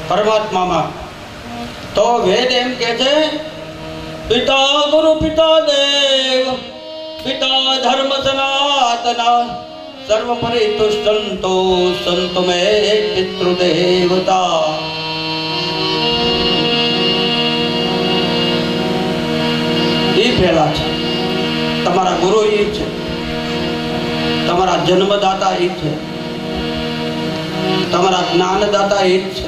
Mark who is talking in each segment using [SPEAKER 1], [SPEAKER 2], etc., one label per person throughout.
[SPEAKER 1] પરમાત્મામાં. તો વેદ એમ કે છે, પિતા ગુરુ પિતા દેવ પિતા ધર્મ સનાતના સર્વ પરિતુષ્ટંતો સંતો મે પિતૃદેવતા. એ પહેલા છે. તમારા ગુરુ એ છે, તમારા જન્મદાતા એ છે, તમારા જ્ઞાનદાતા એ છે.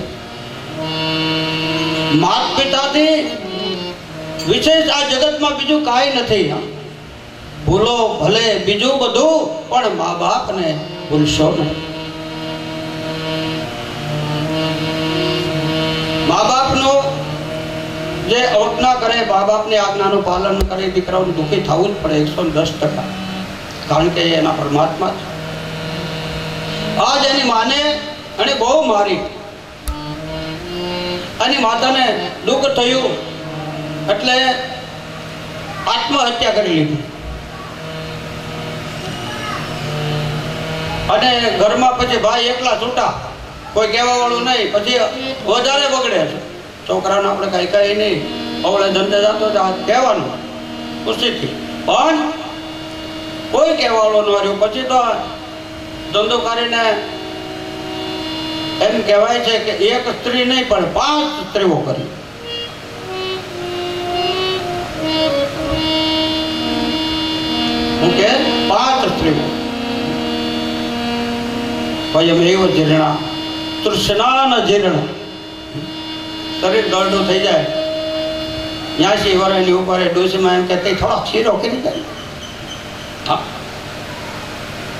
[SPEAKER 1] માત પિતાથી વિશેષ આ જગતમાં બીજું કાંઈ નથી. ભૂલો ભલે બીજું બધું, પણ મા બાપને ભૂલશો નહીં. મા બાપનો જે અવજ્ઞા કરે, મા બાપની આજ્ઞાનું પાલન કરે, દીકરાઓને દુઃખી થવું જ પડે 110%. કારણ કે એના પરમાત્મા છે. આજ એની માને અને બહુ મારી, એની માતાને દુઃખ થયું એટલે આત્મહત્યા કરી લીધી. અને ઘરમાં પછી ભાઈ એકલા છૂટા, કોઈ કહેવા વાળું નહીં. પછી વધારે બગડે છે. છોકરાને આપણે કઈ કઈ નહીં, અવળે ધંધે જતો કહેવાનું ખુશીથી, પણ કોઈ કહેવા વાળું ન રહ્યું. પછી તો ધંધો કરીને એમ કહેવાય છે કે એક સ્ત્રી નહીં પણ 5 સ્ત્રીઓ કરી. હું કે 5 સ્ત્રીઓ. ભયમેવ જીર્ણા તૃષ્ણા જીર્ણ. શરીર ગળડું થઈ જાય, 80 વર્ષની ઉપર ડોસીમાં એમ કે થોડોક શીરો કરી જાય,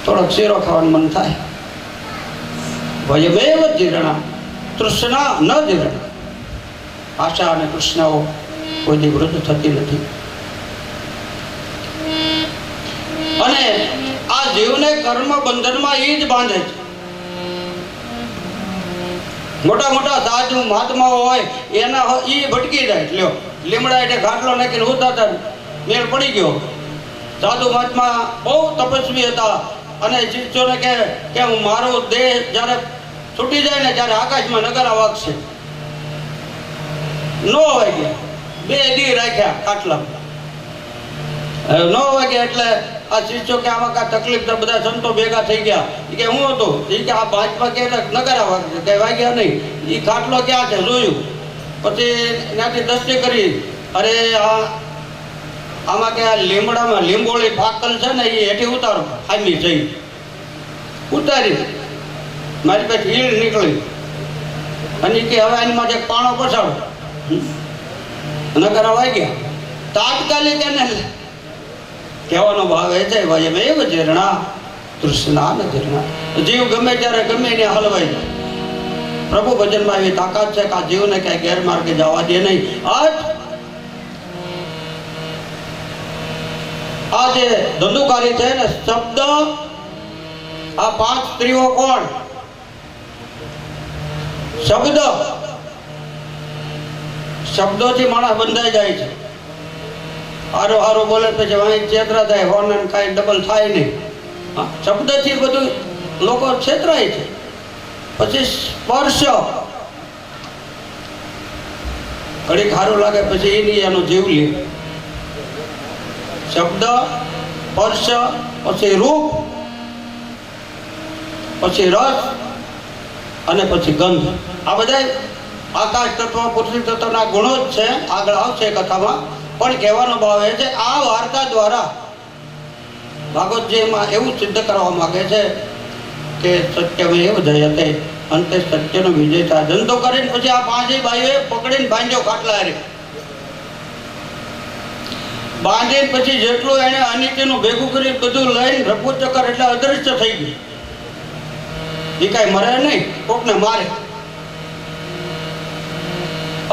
[SPEAKER 1] થોડોક શીરો ખાવાનું મન થાય. ભયમેવ જીર્ણા તૃષ્ણા ન જીર્ણ. આશા અને તૃષ્ણાઓ કોઈની વૃદ્ધ થતી નથી. અને આ જીવને કર્મ બંધનમાં એ જ બાંધે છે. મોટા મોટા સાધુ મહાત્માઓ હોય એના એ ભટકી જાય. લ્યો, લીમડા એટલે ઘાટલો નાખીને ઉતારતા મેળ પડી ગયો. સાધુ મહાત્મા બહુ તપસ્વી હતા અને શિષ્યોને કે મારો દેહ જ્યારે છૂટી જાય ને ત્યારે આકાશમાં નગારા વાગશે. નો વાગ્યા, 2 દી રાખ્યા ખાટલા. નો વાગ્યા એટલે આ શિષ્યો કે આમાં કાંઈ તકલીફ તો બધા સંતો ભેગા થઈ ગયા. કે હું હતું એ કે આ ભાજપા કે નગારા વાગશે, કઈ વાગ્યા નહીં. એ ખાટલો ક્યાં છે જોયું, પછી ત્યાંથી દ્રષ્ટિ કરી, અરે આમાં કે આ લીમડામાં લીંબોળી ફાકલ છે ને એ હેઠી ઉતારો. ખામી જઈ ઉતારી, મારી પાસે ઈળ નીકળી અને કે હવે એની માટે પાણો પછાડો. નગારા વાગ્યા તાત્કાલિક. એને કહેવાનો ભાવ એ છે, ભયમેવ જીર્ણા તૃષ્ણા ન જીર્ણા. જીવ ગમે ત્યારે ગમે એને હલવાઈ જાય. પ્રભુ ભજનમાં એવી તાકાત છે કે આ જીવને ક્યાંય ગેરમાર્ગે જવા દે નહીં. આ જે ધંધુકારી છે ને શબ્દ, આ 5 સ્ત્રીઓ કોણ? શબ્દોથી માણસ બંધાઈ જાય છે. હારો હારો બોલે પછી વાંઈ છેતરા થાય, હોર્ન કાંઈ ડબલ થાય નહીં. શબ્દથી બધું લોકો છેતરાય છે. પછી સ્પર્શ, ઘડીક સારું લાગે પછી એની એનો જીવ લે. શબ્દ, સ્પર્શ, પછી રૂપ, પછી રસ અને પછી ગંધ. આ બધા આકાશ તત્વ પૃથ્વી તત્વના ગુણો જ છે. આગળ આવશે કથામાં. પણ કહેવાનો ભાવ એ છે, આ વાર્તા દ્વારા ભાગવતજીમાં એવું સિદ્ધ કરવા માંગે છે કે સત્યમેવ જયતે, અંતે સત્યનો વિજય થાય. ધંધો કરીને પછી આ 5 બાઈઓએ પકડીને બાંધ્યો ખાટલા હારે. બાંધીને પછી જેટલું એને અનિતિનું ભેગું કરી બધું લઈને રફુચક્કર એટલે અદૃશ્ય થઈ ગયું. એ કાંઈ મરે નહીં, કોકને મારે.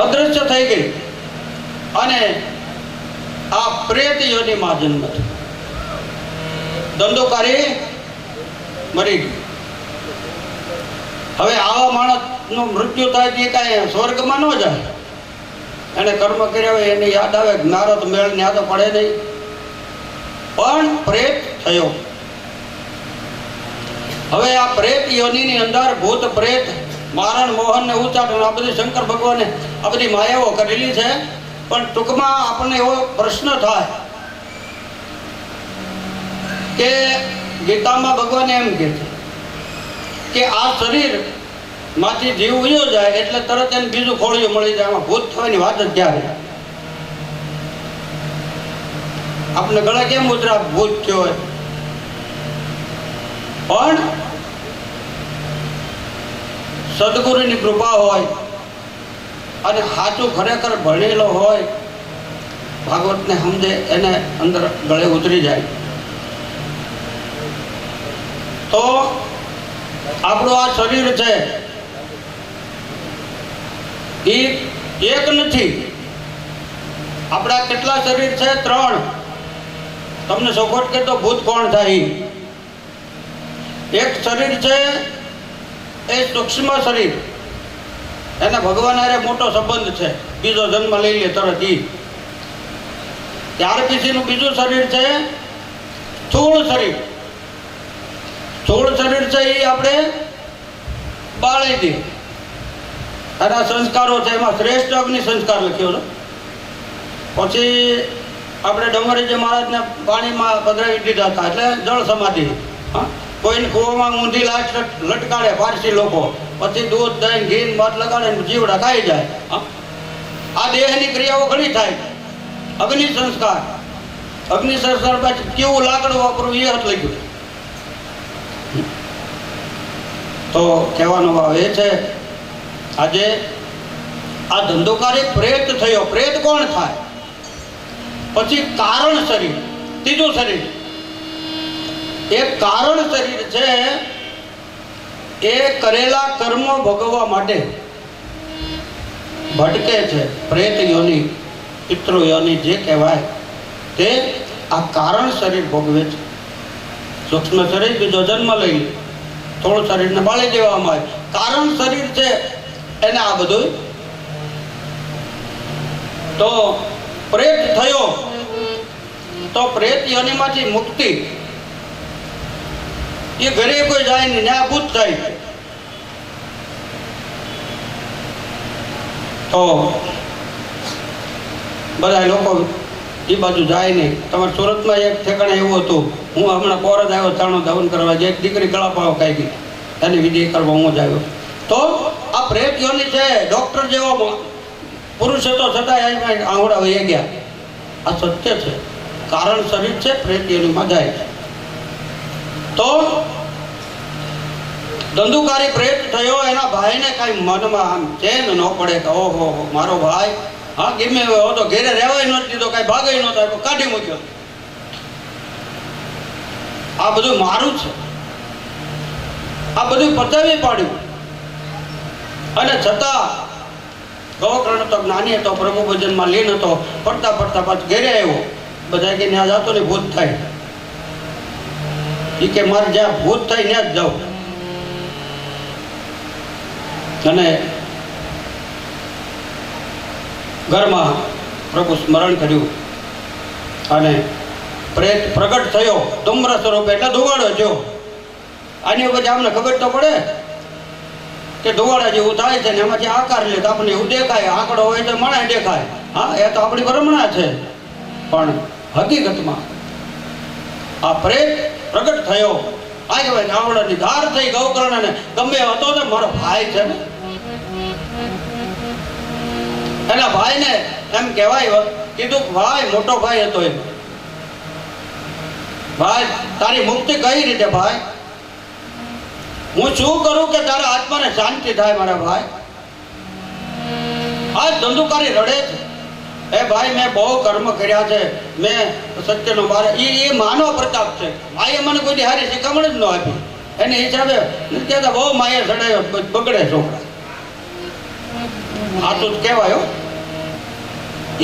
[SPEAKER 1] અદૃશ્ય થઈ ગઈ. અને આ પ્રેત યોનિમાં જન્મ થયો. ધંધોકારી મરી ગઈ. હવે આવા માણસનું મૃત્યુ થાય તે કાંઈ સ્વર્ગમાં ન જાય. એને કર્મ કર્યા હોય એને યાદ આવે, મારો તો મેળ ને તો પડે નહીં. પણ પ્રેત થયો. હવે આ પ્રેત યોનિની અંદર ભૂત પ્રેત મારણ મોહન ને ઉચ્ચાટન આ બધી શંકર ભગવાને આ બધી માયાઓ કરેલી છે. પણ ટૂંકમાં આપણને એવો પ્રશ્ન થાય કે ગીતામાં ભગવાન એમ કહે છે કે આ શરીર માંથી જીવ ઉયો જાય એટલે તરત એને બીજું ખોળિયું મળી જાય. આમાં ભૂત થવાની વાત જ ક્યારે? આપણે ગળે કેમ ઉતરા ભૂત થયો હોય? પણ સદગુરુની કૃપા હોય અને સાચું ખરેખર ભણેલો હોય, ભાગવતને સમજે, એને અંદર ગળે ઉતરી જાય તો આપણું આ શરીર છે એ એક નથી. આપણા કેટલા શરીર છે? 3. તમને સોખોટ કે તો ભૂત કોણ થાય? એક શરીર છે એ સૂક્ષ્મ શરીર, એને ભગવાન હારે મોટો સંબંધ છે, બીજો જન્મ લઈ લે તરત ઈ. ત્યાર પછીનું બીજું શરીર છે સ્થૂળ શરીર. સ્થૂળ શરીર છે એ આપણે બાળી દે. અને સંસ્કારો છે એમાં શ્રેષ્ઠ અગ્નિ સંસ્કાર લખ્યો છે. પછી આપણે ડમરીજી મહારાજને પાણીમાં પધરાવી દીધા હતા એટલે જળ સમાધિ. કોઈને કૂવામાં ઊંધી લાશ લટકાડે પારસી લોકો, પછી દૂધ દહીં ઘી મધ લગાડે જીવડા ખાઈ જાય. આ દેહની ક્રિયાઓ ઘણી થાય. અગ્નિ સંસ્કાર, અગ્નિ સંસ્કાર પછી કેવું લાકડું વાપરવું એ હાથ લખ્યું. તો કહેવાનો ભાવ એ છે આજે આ ધંધોકારી પ્રેત થયો. પ્રેત કોણ થાય? પછી કારણ શરીર, ત્રીજું શરીર. એક કારણ શરીર છે એ કરેલા કર્મો ભોગવવા માટે ભટકે છે. પ્રેત યોની, પિતૃ યોની જે કહેવાય તે આ કારણ શરીર ભોગવે છે. સૂક્ષ્મ શરીર બીજો જન્મ લઈ, થોડું શરીરને બાળી દેવામાં આવે. કારણ શરીર છે એને આ બધું. તો પ્રેત થયો તો પ્રેત યોનીમાંથી મુક્તિ એ ઘરે કોઈ જાય નહીં, ત્યાં ભૂત થાય. તો બધા લોકો એ બાજુ જાય નહીં. તમારે સુરતમાં એક ઠેકાણે એવું હતું, હું હમણાં પોર જ આવ્યો ચાણો દહન કરવા, જે એક દીકરી ગળા પાવ ખાઈ ગઈ, એની વિધિ કરવા હું જ આવ્યો. તો આ પ્રેત યોની છે. ડોક્ટર જેવો પુરુષ હતો છતાં આંગળા વહી ગયા. આ સત્ય છે. કારણ શરીર છે, પ્રેત યોનીમાં જાય. તો ધંધુકારી પ્રેત થયો, એના ભાઈને કઈ મનમાં આમ ચેન ન પડે કે ઓહો મારો ભાઈ હા ગમે એવો તો ઘેરે રહેવાય નથી દીધો, કઈ ભાગે નહોતો, કાઢી મૂક્યો. આ બધું મારું છે, આ બધું પચાવી પાડ્યું. અને છતાં ગૌકર્ણ તો જ્ઞાની હતો, પ્રભુ ભજનમાં લીન હતો. ફરતા ફરતા પાછું ઘેરે આવ્યો. બધા કે ત્યાં જતો ને ભૂત થાય. એ કે મારે જ્યાં ભૂત થાય ત્યાં જ જાઉં. અને ઘરમાં પ્રભુ સ્મરણ કર્યું અને પ્રેત પ્રગટ થયો ધૂમ્ર સ્વરૂપે, એટલે ધુવાડો થયો. આની પછી અમને ખબર તો પડે કે ધુવાડા જેવું થાય છે ને એમાંથી આકાર લે તો આપણને એવું દેખાય. આંકડો હોય તો મણે દેખાય. હા, એ તો આપણી ભ્રમણા છે. પણ હકીકતમાં આ પ્રેત પ્રગટ થયો. આ કહેવાય આવડાની ધાર થઈ ગૌકર્ણને. ગમે હતો ને મારો ભાઈ છે ને, એના ભાઈને એમ કહેવાય કીધું ભાઈ, મોટો ભાઈ હતો એ, ભાઈ તારી મુક્તિ કઈ રીતે? ભાઈ હું શું કરું કે તારા આત્માને શાંતિ થાય? મારા ભાઈ આ ધંધુકારી રડે છે. એ ભાઈ મેં બહુ કર્મ કર્યા છે, મેં સત્યનો મારે એ માનવ પ્રતાપ છે. ભાઈએ મને કોઈ હારી શીખમણ જ ન આપી. એને હિસાબે કહેતા બહુ માયા ચડાયો, બગડે છોકરા. આ તો કહેવાય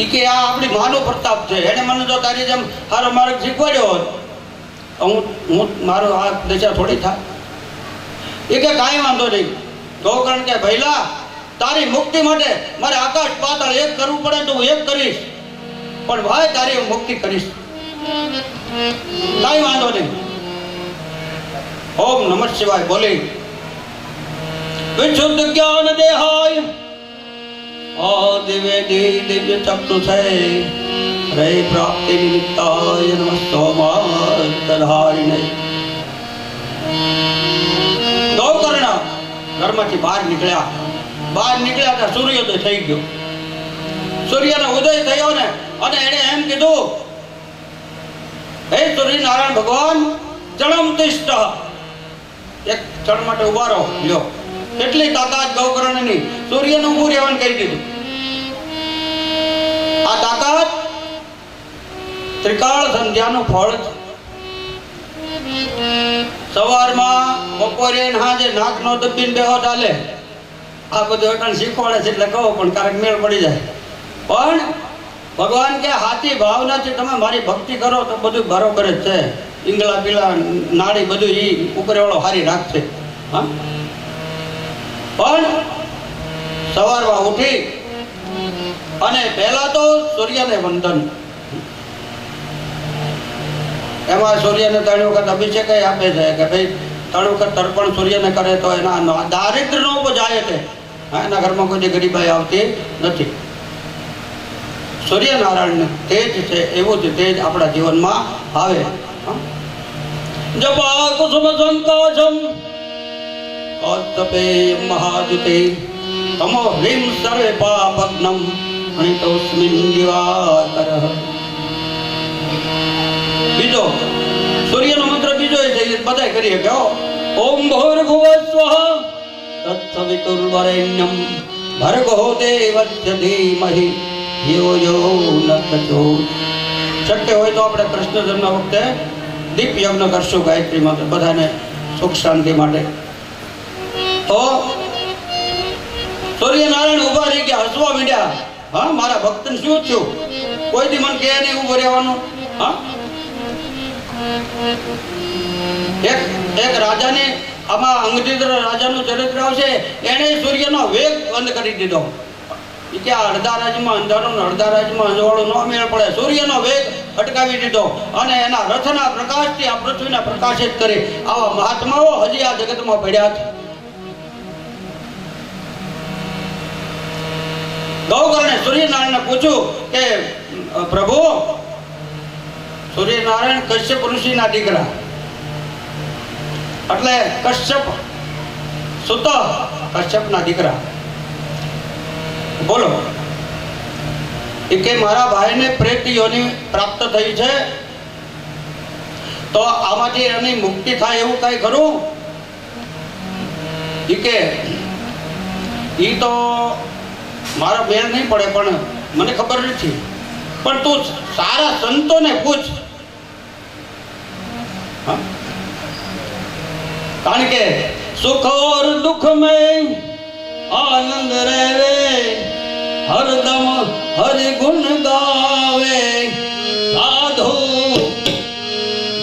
[SPEAKER 1] એ કે આ આપણી માનવ પ્રતાપ છે. એને મને જો તારી જેમ સારો માર્ગ શીખવાડ્યો હોત હું મારો આ દશા થોડી થાય. એ કે કાંઈ વાંધો નહીં. ગૌકર્ણ કે ભૈલા તારી મુક્તિ માટે મારે આકાશ પાતાળ એક કરવું પડે તો હું એક કરીશ, પણ ભાઈ તારી હું મુક્તિ કરીશ. કાંઈ વાંધો નહીં. ઓમ નમઃ શિવાય બોલી વિશુદ્ધ જ્ઞાન દેહાય દિવ્ય દિવ્ય ચક્ષુ છે રે પ્રાપ્તિ નિમિત્તાય નમઃ સોમાર્તધારિણે. ગૌકર્ણ ઘરમાંથી બહાર નીકળ્યા ત્યાં સૂર્યોદય થઈ ગયો. સૂર્યનો ઉદય થયો ને અને એણે એમ કીધું, હે સૂર્યનારાયણ ભગવાન, ચણમ તિષ્ઠ, એક ક્ષણ માટે ઉભા રહો. લ્યો, કેટલી તાકાત ગૌકર્ણની! સૂર્યનું ઊભું રહેવાનું કહી દીધું. આ તાકાત ત્રિકાળ સંધ્યાનું ફળ છે. સવારમાં, બપોરે, સાંજે નાક નો દબીને બેહો ચાલે. આ બધું અટણ શીખવાડે છે એટલે કહો, પણ ક્યારેક મેળ પડી જાય. પણ ભગવાન કે હાથી ભાવનાથી તમે મારી ભક્તિ કરો તો બધું બરોબર જ છે. ઈંગલા પીલા નાડી બધું ઈ ઉપરવાળો હારી રાખશે. હા, પણ સવારમાં ઉઠી અને પહેલા તો સૂર્યને વંદન. એમાં સૂર્યને 3 વખત અભિષેક આપે છે કે ભાઈ 3 વખત તર્પણ સૂર્યને કરે તો એના દારિદ્ર નો જાય છે. એના ઘરમાં કોઈ ગરીબાઈ આવતી નથી. સૂર્યનારાયણ તેજ છે, એવું જ તેજ આપણા જીવનમાં આવે. જપા કુસુમ સંકાશમ કૌસ્તપે મહાજુતે તમો હ્રીમ સર્વે પાપગ્નમ અણિતોસ્મિન દિવાકરઃ. બીજો સૂર્યનો મંત્ર બીજો એ છે, બધાય કરીએ કે ઓમ ભૂર્ભુવસ્વઃ તત્સવિતુર્વરેણ્યમ ભર્ગો દેવસ્ય ધીમહિ ધિયો યો ન પ્રચોદયાત્. શક્ય હોય તો આપણે કૃષ્ણ જન્મ વખતે દીપ યજ્ઞ કરશું ગાયત્રી મંત્ર, બધાને સુખ શાંતિ માટે. તો સૂર્યનારાયણ ઉભા રહી ગયા, હસવા માંડ્યા. હા, મારા ભક્તને શું થયું? કોઈ દી મને કહે નહીં ઉભો રહેવાનું. હા, એક રાજાને, આમાં અંગદિદ્ર રાજાનું ચરિત્ર આવશે, એણે સૂર્યનો વેગ બંધ કરી દીધો. કે અડધા રાજમાં અંધારું, અડધા રાજમાં અંજવાળું ન મેળ પડે. સૂર્યનો વેગ અટકાવી દીધો અને એના રથના પ્રકાશથી આ પૃથ્વીને પ્રકાશિત કરી. આવા મહાત્માઓ હજી આ જગતમાં પડ્યા છે. ગૌકર્ણે સૂર્યનારાયણને પૂછ્યું કે પ્રભુ, સૂર્યનારાયણ કશ્યપ ઋષિના દીકરા, એટલે કશ્યપ સુત કશ્યપના દીકરા, બોલો. એ કે મારા ભાઈને પ્રેત યોની પ્રાપ્ત થઈ છે, તો આમાંથી એની મુક્તિ થાય એવું કઈ ખરું? એ કે ઈ તો મારા મેળ નહીં પડે, પણ મને ખબર નથી. પણ તું સારા સંતોને પૂછ. કારણ કે સુખ ઓર દુઃખ મેં આનંદ રહેવે, હરદમ હરિ ગુણ ગાવે, સાધુ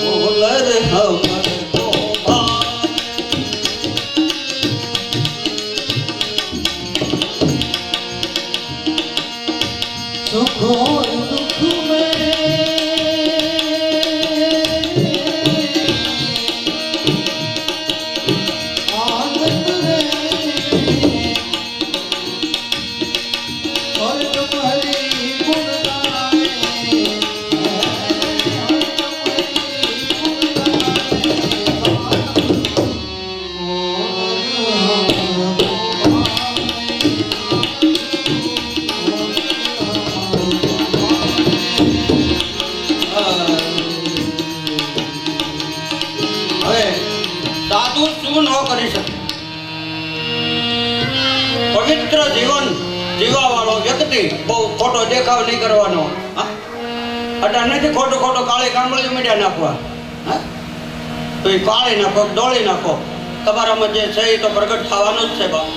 [SPEAKER 1] બોલર હમ સુખ ઓર દુઃખ મેં પવિત્ર જીવન જીવવા વાળો વ્યક્તિ બહુ ખોટો દેખાવ નહીં કરવાનો. અટા નથી ખોટો કાળી કાંબળી મીડિયા નાખવા. તો એ કાળી નાખો, દોડી નાખો, તમારામાં જે છે એ તો પ્રગટ થવાનું જ છે. બા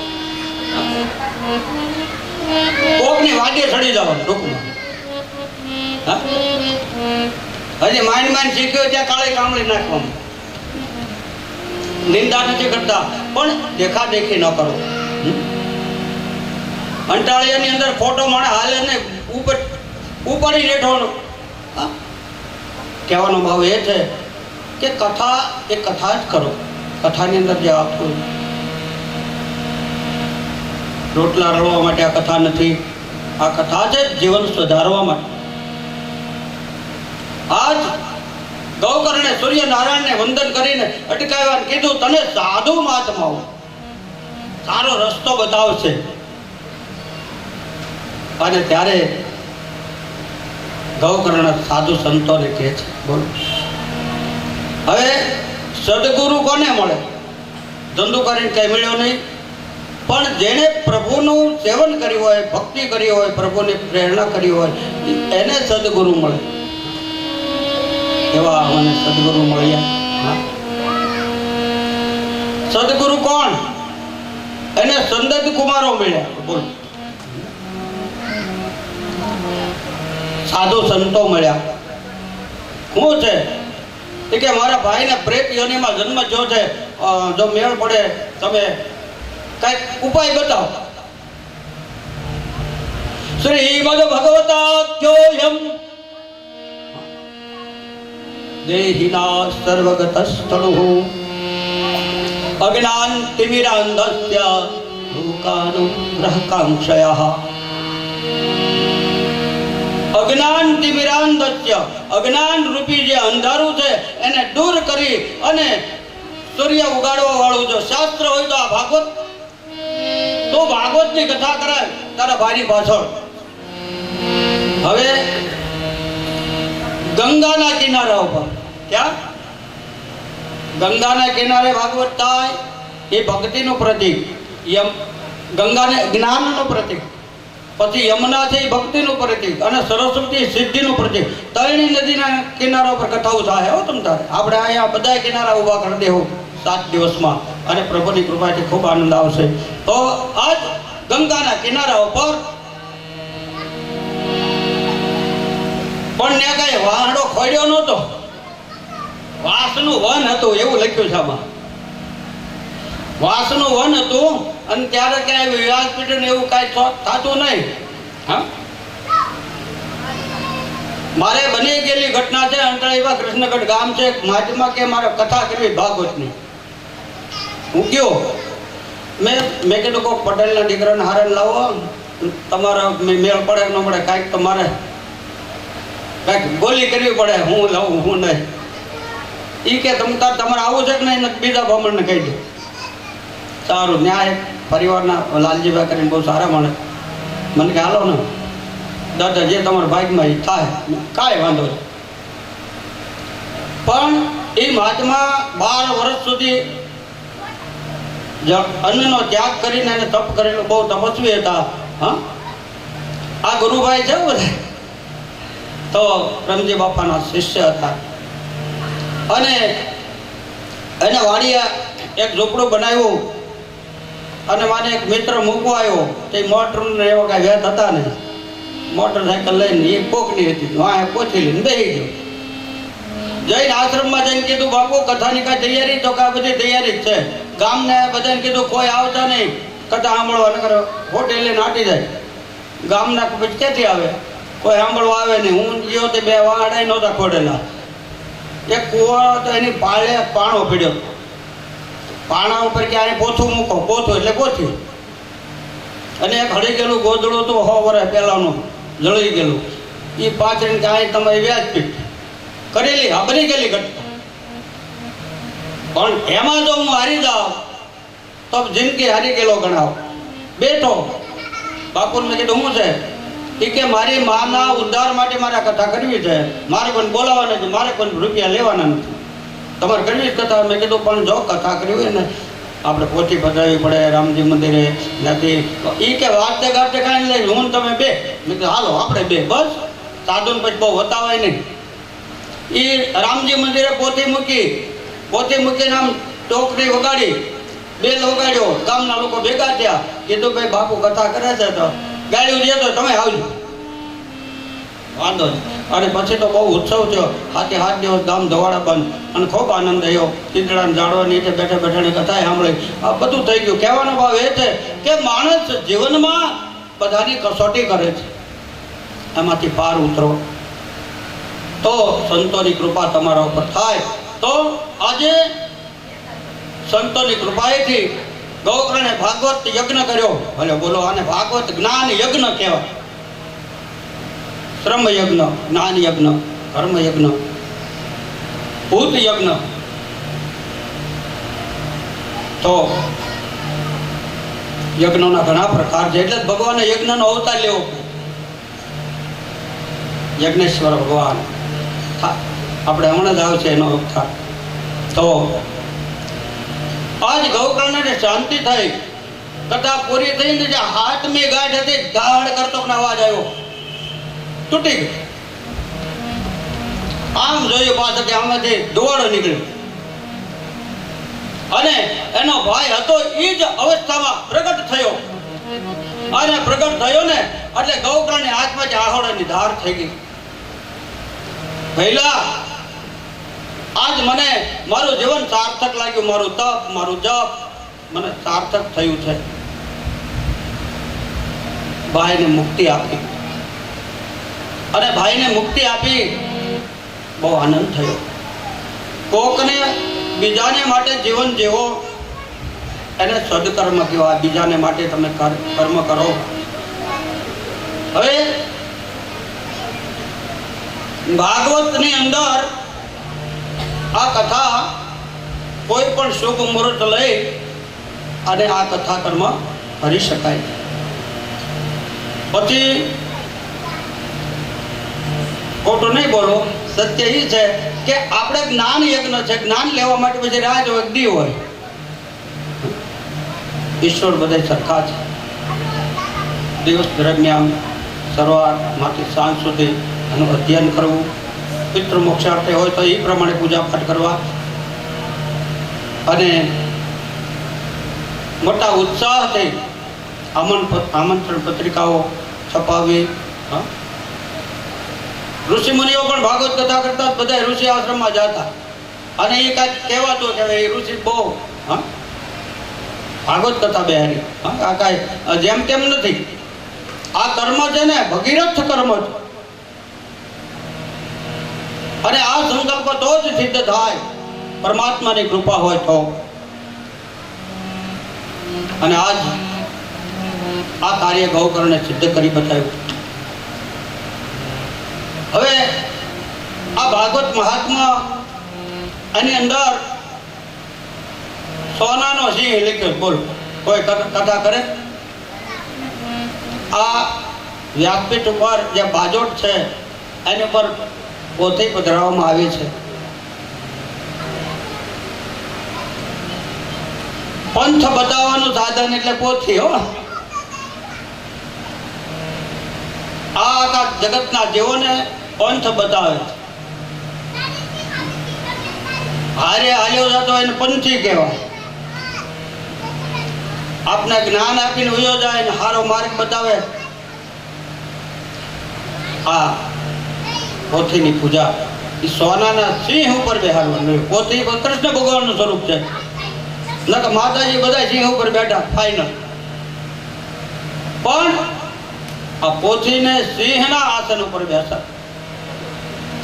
[SPEAKER 1] કોકની વાદ્ય ચડી જવાનું ટૂંકમાં. હજી માંડ શીખ્યો ત્યાં કાળી કાંબળી નાખવાનું. નિંદા નથી કરતા, પણ દેખા દેખી ન કરો. અંટાળિયાની અંદર ફોટો માણે હાલે ને ઉપાડી બેઠવાનો. કહેવાનો ભાવ એ છે કે કથા એ કથા જ કરો. કથાની અંદર જે આપતું રોટલા રળવા માટે આ કથા નથી. આ કથા છે જીવન સુધારવા માટે. આજ ગૌકર્ણે સૂર્યનારાયણને વંદન કરીને અટકાવ્યા, કીધું તને સાધુ મહાત્માઓ સારો રસ્તો બતાવશે. અને ત્યારે ગૌકર્ણ સાધુ સંતોને કહે છે, બોલો હવે સદગુરુ કોને મળે? ધંધુકારીને કઈ મળ્યો નહીં, પણ જેણે પ્રભુનું સેવન કર્યું હોય, ભક્તિ કરી હોય, પ્રભુની પ્રેરણા કરી હોય, એને સદગુરુ મળે. એવા મને સદગુરુ મળ્યા. સદગુરુ કોણ? એને સંદત કુમારો મળ્યા. બોલ, સાધુ સંતો મળ્યા. શું છે કે મારા ભાઈને પ્રેત યોનિમાં જન્મ જો છે, જો મેળ પડે તમે કઈક ઉપાય બતાવો. શ્રીમદ ભગવતાખ્યોયમ દેહિના સર્વગત સ્થળો અજ્ઞાન તિમિરાંધસ્ય લોકાનુગ્રહકાંક્ષયઃ. અજ્ઞાન તિમિરાંધસ્ય, અજ્ઞાન રૂપી જે અંધારું છે એને દૂર કરી અને સૂર્ય ઉગાડવા વાળું જો શાસ્ત્ર હોય તો આ ભાગવત, તો ભાગવતની કથા કરાય તારા ભાઈની પાછળ. હવે ગંગાના કિનારા ઉપર, ક્યાં ગંગાના કિનારે ભાગવત થાય એ ભક્તિનું પ્રતીક, ગંગાને જ્ઞાનનું પ્રતીક, પછી યમુના છે એ ભક્તિનું પ્રતીક, અને સરસ્વતી સિદ્ધિનું પ્રતીક. ત્રણેય નદીના કિનારા ઉપર કથાઓ થાય. હો તમ તારે આપણે અહીંયા બધા કિનારા ઊભા કરી દેવું 7 દિવસમાં, અને પ્રભુની કૃપાથી ખૂબ આનંદ આવશે. તો આજ ગંગાના કિનારા ઉપર પણ ત્યાં કઈ વાહડો ખોડ્યો નહોતો, વાસનું વન હતું એવું લખ્યું છે આમાં. વાસનું વન હતું, અને ત્યારે ક્યાંય વ્યાસપીઠ ને એવું કાંઈ થતું નહીં. હા, મારે બની ગયેલી ઘટના છે. અંતરાળીમાં કૃષ્ણગઢ ગામ છે, માધ્યમાં કે મારે કથા કરવી ભાગવતની. હું ગયો, મેં કીધું કોઈક પટેલના દીકરાને હારે લાવો, તમારા મેળ પડે ન પડે કાંઈક તમારે કાંઈક ગોલી કરવી પડે, હું લાવું હું નહીં. એ કે તમારે આવું છે કે નહીં, બીજા બ્રાહ્મણને કહી દે. સારું, ન્યાય પરિવારના લાલજીભાઈ કરીને બહુ સારા મળે. મને કે હાલો ને દાદા, જે તમારા ભાગમાં એ થાય, કાંઈ વાંધો નહીં. પણ એ મહાત્મા 12 વર્ષ સુધી અન્નનો ત્યાગ કરીને એને તપ કરેલું, બહુ તપસ્વી હતા. હા, આ ગુરુભાઈ છે બધા તો રમજી બાપાના શિષ્ય હતા. અને એને વાડીએ એક ઝૂંપડું બનાવ્યું, અને મને એક મિત્ર મૂકવા આવ્યો. તે મોટર ને એવા કાંઈ વેત હતા ને, મોટરસાયકલ લઈને એ કોકની હતી, વાંહે પોથી લઈને બેસી ગયો. જઈને આશ્રમમાં જઈને કીધું, બાપુ કથાની કાંઈ તૈયારી? તો કાંઈ બધી તૈયારી જ છે. ગામને બધાને કીધું કોઈ આવતા નહીં કથા સાંભળવા, નકર હોટેલ લઈને આટી જાય. ગામના પછી ક્યાંથી આવે, કોઈ સાંભળવા આવે નહીં. હું ગયો તે 2 વાડાઈ નહોતા ખોડેલા. એક કુવો તો એની પાળે પાણો પીડ્યો. પાણા ઉપર કે આને પોથું મૂકો, પોથું એટલે પોથું. અને એક હળી ગયેલું ગોદડું હતું 100 વર્ષ પહેલાનું, જળી ગયેલું. એ પાછળ કાંઈ તમે વ્યાજપીઠ કરેલી, આ બની ગયેલી ઘટના. પણ એમાં જો હું હારી જાઉં તો જિંદગી હારી ગયેલો ગણાવ. બેઠો બાપુને મેં કીધું શું છે? એ કે મારી માના ઉદ્ધાર માટે મારે કથા કરવી છે, મારે કોઈ બોલાવવા નથી, મારે કોઈ રૂપિયા લેવાના નથી, તમારે કરવી જ કથા. મેં કીધું પણ જો કથા કરવી હોય ને આપણે પોથી પધરાવવી પડે રામજી મંદિરે નથી. એ કે વાતે ગાતે કાંઈ લઈ હું તમે 2. મેં કીધું હાલો આપણે 2 બસ, સાધુને પછી બહુ વતાવાય નહીં. એ રામજી મંદિરે પોથી મૂકીને આમ ટોકરી વગાડી, બેલ વગાડ્યો. ગામના લોકો ભેગા થયા, કીધું ભાઈ બાપુ કથા કરે છે તો ગાડીઓ દે તો તમે આવજો, વાંધો નહીં. અને પછી તો બહુ ઉત્સવ થયો. 7 દિવસ ગામ ધવાડા બંધ, અને ખૂબ આનંદ થયો. ચીંદડાને ઝાડવા નીચે બેઠા બેઠાની કથા સાંભળી. આ બધું થઈ ગયું. કહેવાનો ભાવ એ છે કે માણસ જીવનમાં બધાની કસોટી કરે છે, એમાંથી પાર ઉતરો તો સંતોની કૃપા તમારા ઉપર થાય. તો આજે સંતોની કૃપાએથી ગૌકર્ણે ભાગવત યજ્ઞ કર્યો. ભલે બોલો, આને ભાગવત જ્ઞાન યજ્ઞ કહેવાય. શ્રમ યજ્ઞ, જ્ઞાન યજ્ઞ, કર્મ યજ્ઞ, ભૂત યજ્ઞ. તો યજ્ઞોના ઘણા પ્રકાર છે. એટલે જ ભગવાને યજ્ઞનો અવતાર લેવો પડે. યજ્ઞેશ્વર ભગવાન આપણે હમણાં જ આવશે એનો અવતાર. તો આજ ગૌકર્ણને શાંતિ થઈ, કથા પૂરી થઈને જે હાથની ગાંઠ હતી ધાડ કરતો અવાજ આવ્યો, તૂટી ગઈ. આમ જોયું પાછળથી, આમાંથી દોડ નીકળ્યું અને એનો ભાઈ હતો એ જ અવસ્થામાં પ્રગટ થયો. અને પ્રગટ થયો ને એટલે ગૌકર્ણની હાથમાં આહોડાની ધાર થઈ ગઈ. પહેલા આજ મને મારું જીવન સાર્થક લાગ્યું, મારું તપ, મારું જપ મને સાર્થક થયું છે. ભાઈને મુક્તિ આપી અને ભાઈને મુક્તિ આપી બહુ આનંદ થયો. કોકને બીજાને માટે જીવન જીવો એને સદકર્મ કહેવાય. બીજાને માટે તમે કર્મ કરો. હવે ભાગવતની અંદર આ કથા કોઈ પણ શુભ મુહૂર્ત લઈ અને આ કથા કર્મ કરી શકાય. પછી ખોટું નહીં બોલો, સત્ય એ છે કે આપણે જ્ઞાન યજ્ઞ છે. જ્ઞાન લેવા માટે પછી રાજ અગ્નિ હોય. ઈશ્વર બધે સરખા છે. દિવસ દરમિયાન સવારમાંથી સાંજ સુધી એનું અધ્યયન કરવું, પિતૃ મોક્ષાર્થે હોય તો એ પ્રમાણે પૂજા પાઠ કરવા અને મોટા ઉત્સાહથી આમંત્રણ પત્રિકાઓ છપાવી. ઋષિ મુનિઓ પણ ભાગવત કથા કરતા બધા ઋષિ આશ્રમમાં જતા અને એ કાંઈક કહેવાતું કે એ ઋષિ બહુ ભાગવત કથા બેહારી. આ કાંઈ જેમ તેમ નથી. આ કર્મ છે ને ભગીરથ કર્મ છે અને આ સંકલ્પ તો જ સિદ્ધ થાય, પરમાત્માની કૃપા હોય તો. અને આજ આ કાર્ય ગૌકર્ણે સિદ્ધ કરી બતાવ્યું. હવે આ ભાગવત મહાત્મા એની અંદર સોનાનો સિંહ લખ્યો. બોલ, કોઈ કથા કરે? આ વ્યાસપીઠ ઉપર જે બાજોટ છે એની ઉપર પોથી પધરાવવામાં આવી છે. પંથ બતાવવાનું સાધન એટલે પોથી. હો, આ આખા જગતના જીવોને પંથ બતાવે છે. હારે હાલ્યો જતો એને પંથી કહેવાય. આપને જ્ઞાન આપીને ઉયો જાય ને હારો માર્ગ બતાવે. આ પોથીની પૂજા એ સોનાના સિંહ ઉપર બેહાડવાનું. પોથી કૃષ્ણ ભગવાનનું સ્વરૂપ છે. નકર માતાજી બધા સિંહ ઉપર બેઠા ફાઈનલ. પણ આ પોથીને સિંહના આસન ઉપર બેસા.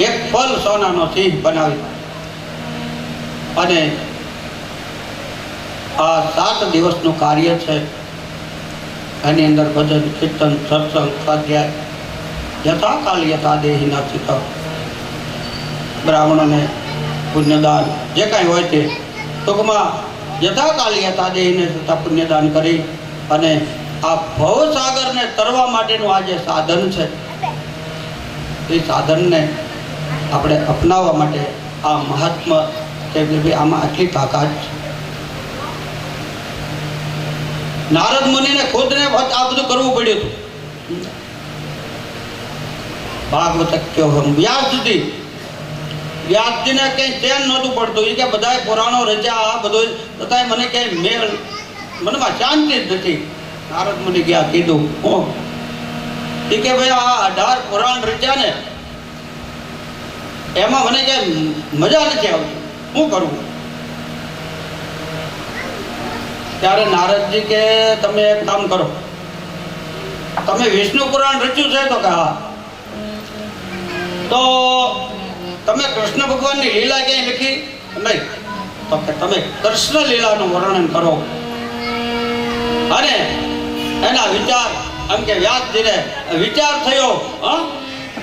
[SPEAKER 1] એક ફલ સોનાનો સિંહ બનાવી અને આ 7 દિવસનું કાર્ય છે. એની અંદર ભજન, કીર્તન, સત્સંગ, સ્વાધ્યાય, યથાકાલ યથા દેહી નાચિત, બ્રાહ્મણોને પુણ્યદાન જે કાંઈ હોય તે ટૂંકમાં યથાકાલ યથા દેહીને થતા પુણ્યદાન કરી અને આ ભવસાગરને તરવા માટેનું આ જે સાધન છે એ સાધનને આપણે અપનાવવા માટે આ મહાત્મા કે આમાં આટલી તાકાત છે. નારદ મુનિને ખુદને આ બધું કરવું પડ્યું હતું. ભાગવત કયો વ્યાસજી, વ્યાસજીને કઈ ચેન નહોતું પડતું. એ કે બધા પુરાણો રચ્યા, આ બધું છતાંય મને ક્યાંય મેળ, મનમાં શાંતિ જ નથી. નારદ મુનિ ગયા, કીધું એ કે ભાઈ આ 18 પુરાણ રચ્યા ને એમાં મને ક્યાંય મજા નથી આવતી, શું કરવું? ત્યારે નારદજી કે તમે એક કામ કરો, તમે વિષ્ણુ પુરાણ રચ્યું છે? તો કે હા. તો તમે કૃષ્ણ ભગવાનની લીલા ક્યાંય લખી નહીં? તો કે તમે કૃષ્ણ લીલાનું વર્ણન કરો. અને એના વિચાર એમ કે વ્યાસજીને વિચાર થયો,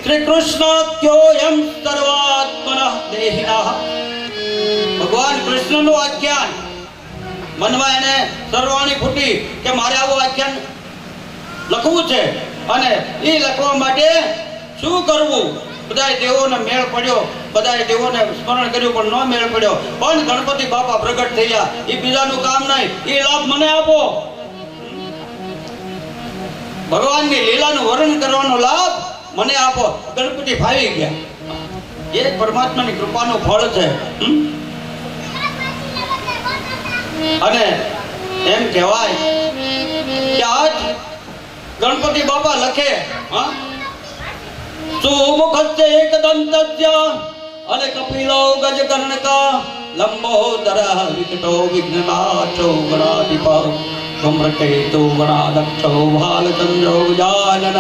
[SPEAKER 1] શ્રી કૃષ્ણ ક્યોયમ સર્વાત્મનઃ દેહિનઃ. ભગવાન કૃષ્ણનું આખ્યાન મનમાં એને સર્વાણી ફૂટી કે મારે આવું આખ્યાન લખવું છે અને એ લખવા માટે શું કરવું. બધા દેવોને મેળ પડ્યો, બધા દેવોને સ્મરણ કર્યું પણ ન મેળ પડ્યો. પણ ગણપતિ બાપા પ્રગટ થયા. એ બીજાનું કામ નહીં, એ લાભ મને આપો. ભગવાનની લીલાનું વર્ણન કરવાનો લાભ મને આપો. ગણપતિ ફાવી ગયા. એ પરમાત્માની કૃપાનું ફળ છે. અને એમ કહેવાય કે આજ ગણપતિ બાપા લખે, સુમુખસ્ય એકદંતસ્ય અને કપિલો ગજકર્ણકા લંબોદરઃ વિકટો વિઘ્નનાશો ગણાધિપ ધૂમ્રકેતુ ગણાધક્ષો ભાલચંદ્રો ગજાનન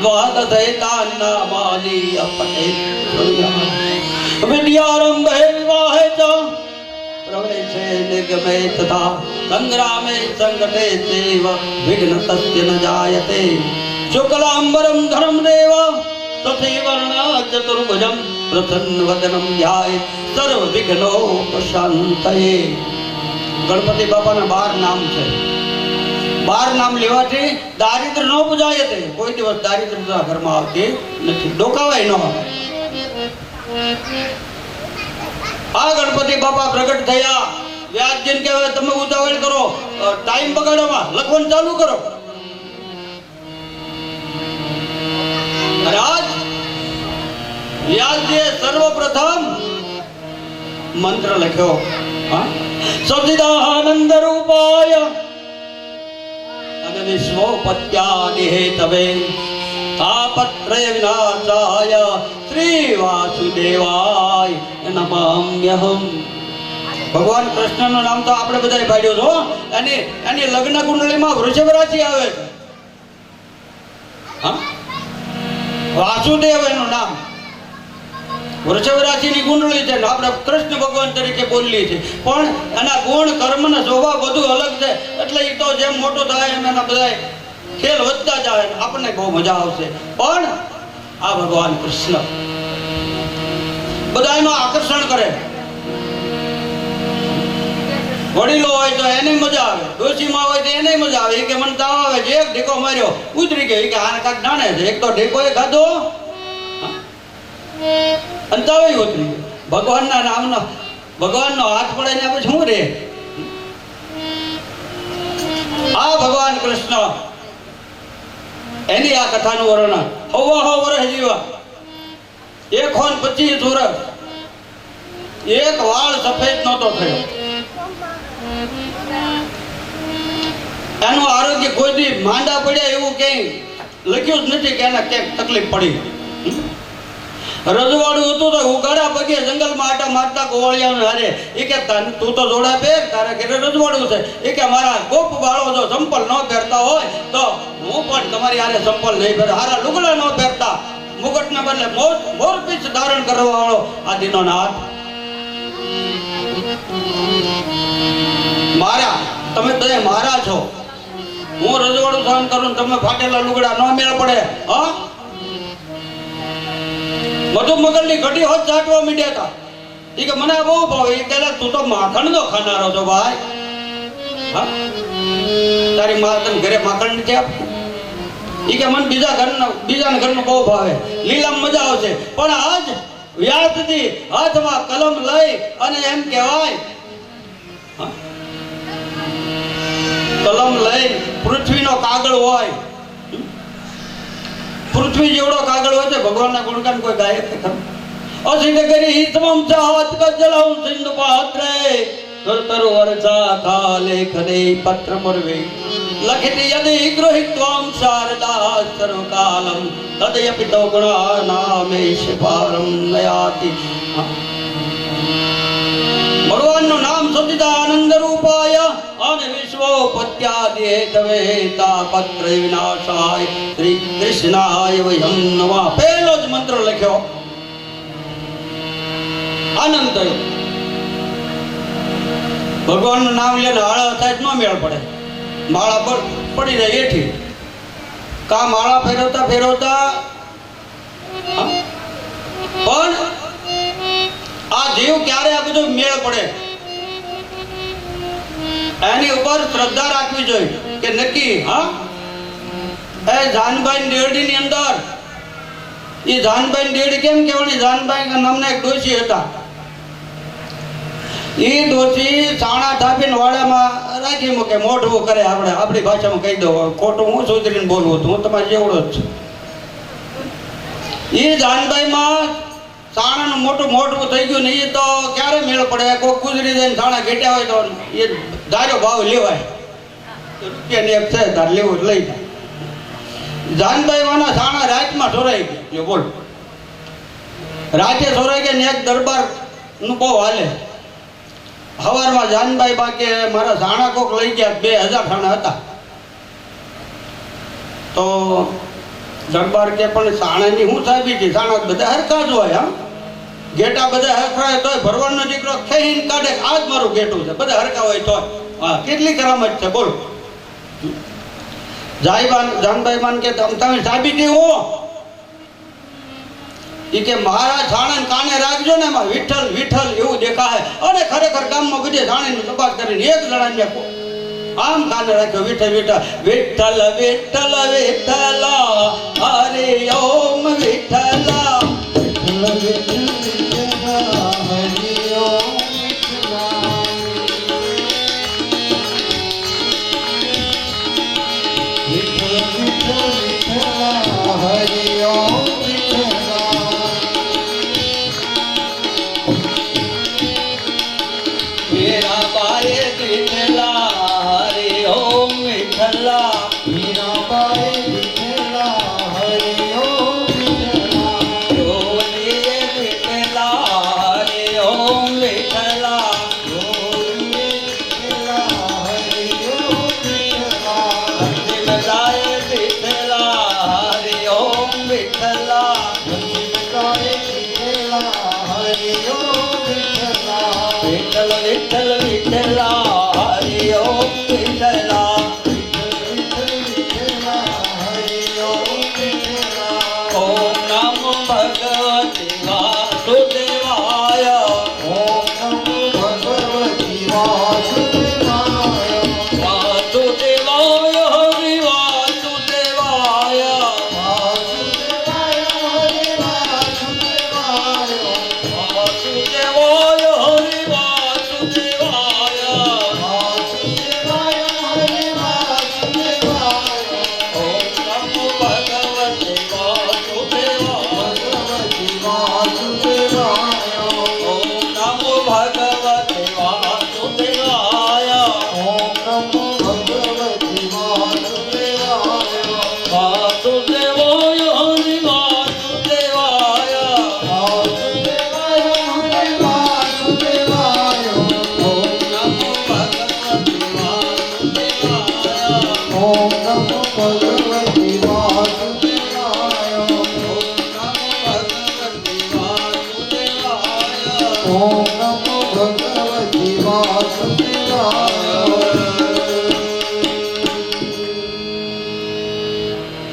[SPEAKER 1] દ્વાદશૈતાન્નામાનિ અપતે વિદ્યારંભે વિવાહે ચ પ્રવેશે નિગમે તથા સંગ્રામે સંકટે ચૈવ વિઘ્ન તસ્ય ન જાયતે. શુક્લાંબરમ ધરમ દેવ તથૈવર્ણ ચતુર્ભુજમ પ્રસન્નવદનમ ધ્યાય સર્વ વિઘ્નોપશાંતયે. ગણપતિ બાપાના 12 નામ છે. 12 નામ લેવાથી દારિદ્ર ન પૂજાય તે. કોઈ દિવસ દારિદ્રતા ઘરમાં આવતી નથી, ડોકાવાય ન આવે. આ ગણપતિ બાપા પ્રગટ થયા. વ્યાસજીને કહેવાય તમે ઉતાવળ કરો, ટાઈમ બગાડવામાં લખવાનું ચાલુ કરો. અને આજ વ્યાસજીએ સર્વપ્રથમ મંત્ર લખ્યો, સચિદાનંદ રૂપાય અને વિશ્વોપત્યાદિ હેતવે તાપત્રય વિનાશાય શ્રી વાસુદેવાય નમામ્યહમ. ભગવાન કૃષ્ણનું નામ તો આપણે બધાએ પાડ્યું છો. એની લગ્ન કુંડળીમાં વૃષભ રાશિ આવે છે. વાસુદેવ એનું નામ. વૃષભ રાશિની કુંડળી છે. આપણે કૃષ્ણ ભગવાન તરીકે બોલીએ છીએ, પણ એના ગુણ કર્મ ને સ્વભાવ બધું અલગ છે. એટલે એ તો જેમ મોટો થાય એમ એના બધા ખેલ વધતા જાય, આપણને બહુ મજા આવશે. પણ આ ભગવાન કૃષ્ણ બધાનું આકર્ષણ કરે. વડીલો હોય તો એને મજા આવે, ડોશીમાં હોય તો એને મજા આવે. કે મને તાવ આવે છે, એક ઢીકો માર્યો ઉતરી ગયો, કે આને કાંઈક જાણે છે. એક તો ઢીકો એ ખાધો અને તાવ ઉતરી ગયો. ભગવાનના નામનો ભગવાનનો હાથ પડે ને આપણે શું રે. આ ભગવાન કૃષ્ણ એની આ કથાનું વર્ણન. હવા વર્ષ જીવા, 125 વર્ષ, એક વાળ સફેદ નહોતો થયો. એનું આરોગ્ય કોઈ દી માંદા પડ્યા એવું ક્યાંય લખ્યું જ નથી કે એને ક્યાંક તકલીફ પડી. રજવાડું હતું તો ઉગાડા પગે જંગલમાં આટા મારતા ગોવાળિયાને હારે. એ કે તું તો જોડા પહેર, તારા ઘરે રજવાડું છે. એ કે મારા ગોપ બાળો જો ચંપલ ન પહેરતા હોય તો હું પણ તમારી હારે ચંપલ નહીં પહેર. હારા લુગડા ન પહેરતા, મુગટને બદલે મોરપીંછ ધારણ કરવા વાળો આદિનો નાથ. મારા તમે બધા મારા છો. હું રજવાડું સહન કરું, તમે ફાટેલા લુગડા ન મેળ પડે. મધુ મગલની ઘટી હોત ચાટવા મીડ્યા હતા. એ કે મને બહુ ભાવે. એ કે તું તો માખણ નો ખાનારો છો ભાઈ. તારી મા તને ઘરે માખણ નથી આપતું. એ કે મને બીજાના ઘરનો બહુ ભાવે, લીલામ મજા આવશે. પણ આજ વ્યાસજી હાથમાં કલમ લઈ અને એમ કહેવાય કલમ લઈ પૃથ્વીનો કાગળ હોય, પૃથ્વી જેવડો કાગળ હોય છે. ભગવાનના ગુણગાન કોઈ ગાય છે ખરું? અસિદ્ધ કરી હિતમમ ચાહત કજલમ સિંધુ પાત્રે તરતરુ વર્ષા કાલે ખદે પત્ર મરવે લખિતિ યદિ ગૃહિત્વામ શારદા સર્વકાલમ તદયપિ તો ગુણા નામેશ પારમ નયાતિ. ભગવાનનું નામ સચ્ચિદાનંદ રૂપાય અને વિશ્વોપત્યાદિ હેતવે તાપત્ર વિનાશાય શ્રી કૃષ્ણાય વયમ નમઃ. પહેલો જ મંત્ર લખ્યો, આનંદ થયો. ભગવાનનું નામ લઈને હાળા થાય ન મેળ પડે. માળા પર પડી જાય એઠી કા માળા ફેરવતા ફેરવતા પણ આ જીવ ક્યારે આ બધું મેળ પડે એની ઉપર શ્રદ્ધા રાખવી જોઈએ કે નક્કી હા એ જાનભાઈ ડેરડી ની અંદર એ જાનભાઈ ડેરડી કેમ કહેવાની જાનભાઈ નામના એક ડોશી હતા એ ડોશી સાણા થાપીને વાડામાં રાખી મૂકે મોઢું કરે આપણે આપણી ભાષામાં કહી દઉં ખોટું હું સુધરીને બોલવું હતું હું તમારે જેવડો જ છું એ જાનભાઈમાં સાણાનું મોટું મોટું થઈ ગયું ને એ તો ક્યારે મેળ પડે કોઈ ગુજરી જાય સાણા ઘેટ્યા હોય તો એ ધાર્યો ભાવ લેવાય રૂપિયાની એક છે તાર લેવું લઈ જાય જાનભાઈ વાના સાણા રાતમાં સોરાઈ ગયા બોલ રાતે સોરાઈ ગયા ને એક દરબાર નું બહુ હાલે સવારમાં જાનભાઈ બાકે મારા સાણા કોક લઈ ગયા 2000 સાણા હતા તો દરબાર કે પણ સાણાની હું સાબી છે સાણા બધા હરખા જ હોય હા ઘેટા બધા હરખા તોય ભરવાનો દીકરો ખેઈને કાઢે આ જ મારું ઘેટું છે બધા હરખા હોય તોય હા કેટલી કરામત છે બોલો જાનભાઈ માન કે તમે સાબિતી હો એ કે મારા છાણા કાને રાખજો ને એમાં વિઠ્ઠલ વિઠ્ઠલ એવું દેખાય અને ખરેખર ગામમાં બધે છાણાની તપાસ કરીને એક જણાને આમ કાને રાખ્યો વિઠ્ઠલ વિઠ્ઠલ વિઠ્ઠલ વિઠ્ઠલ હરે ઓમ વિઠ્ઠલ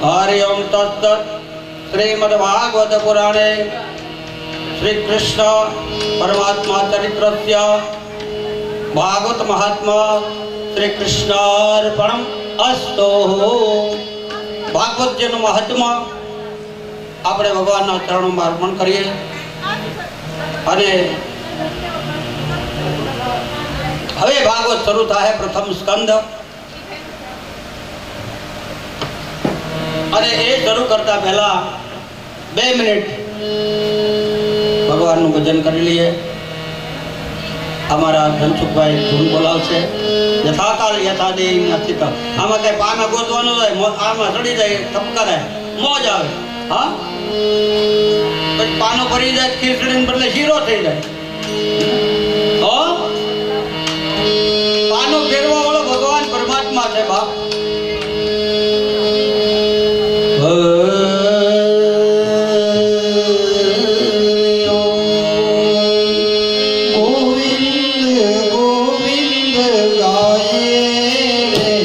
[SPEAKER 1] हरिओम तत्त श्रीमद्भागवत पुराणे श्री कृष्ण परमात्मा चरित्रस्य भागवत महात्मा श्री कृष्णार्पणम अस्तु। भागवत जी महात्मा આપણે ભગવાનના ચરણોમાં અર્પણ કરીએ અને હવે ભાગવત શરૂ થાય પ્રથમ સ્કંદ અને એ શરૂ કરતા પહેલા 2 મિનિટ ભગવાનનું ભજન કરી લઈએ। અમારા ધનસુખભાઈ ધૂન બોલાવશે યથાકાલ યથાદેહ નથી તો આમાં કઈ પાના ગોતવાનું હોય આમાં ચડી જાય થપકારે મોજ આવે હા પછી પાનો ભરી જાય ખીચડીને બદલે શીરો થઈ જાય પાનો ફેરવા વાળો ભગવાન પરમાત્મા છે બાપ।
[SPEAKER 2] ગોવિંદ ગોવિંદ ગાયે રે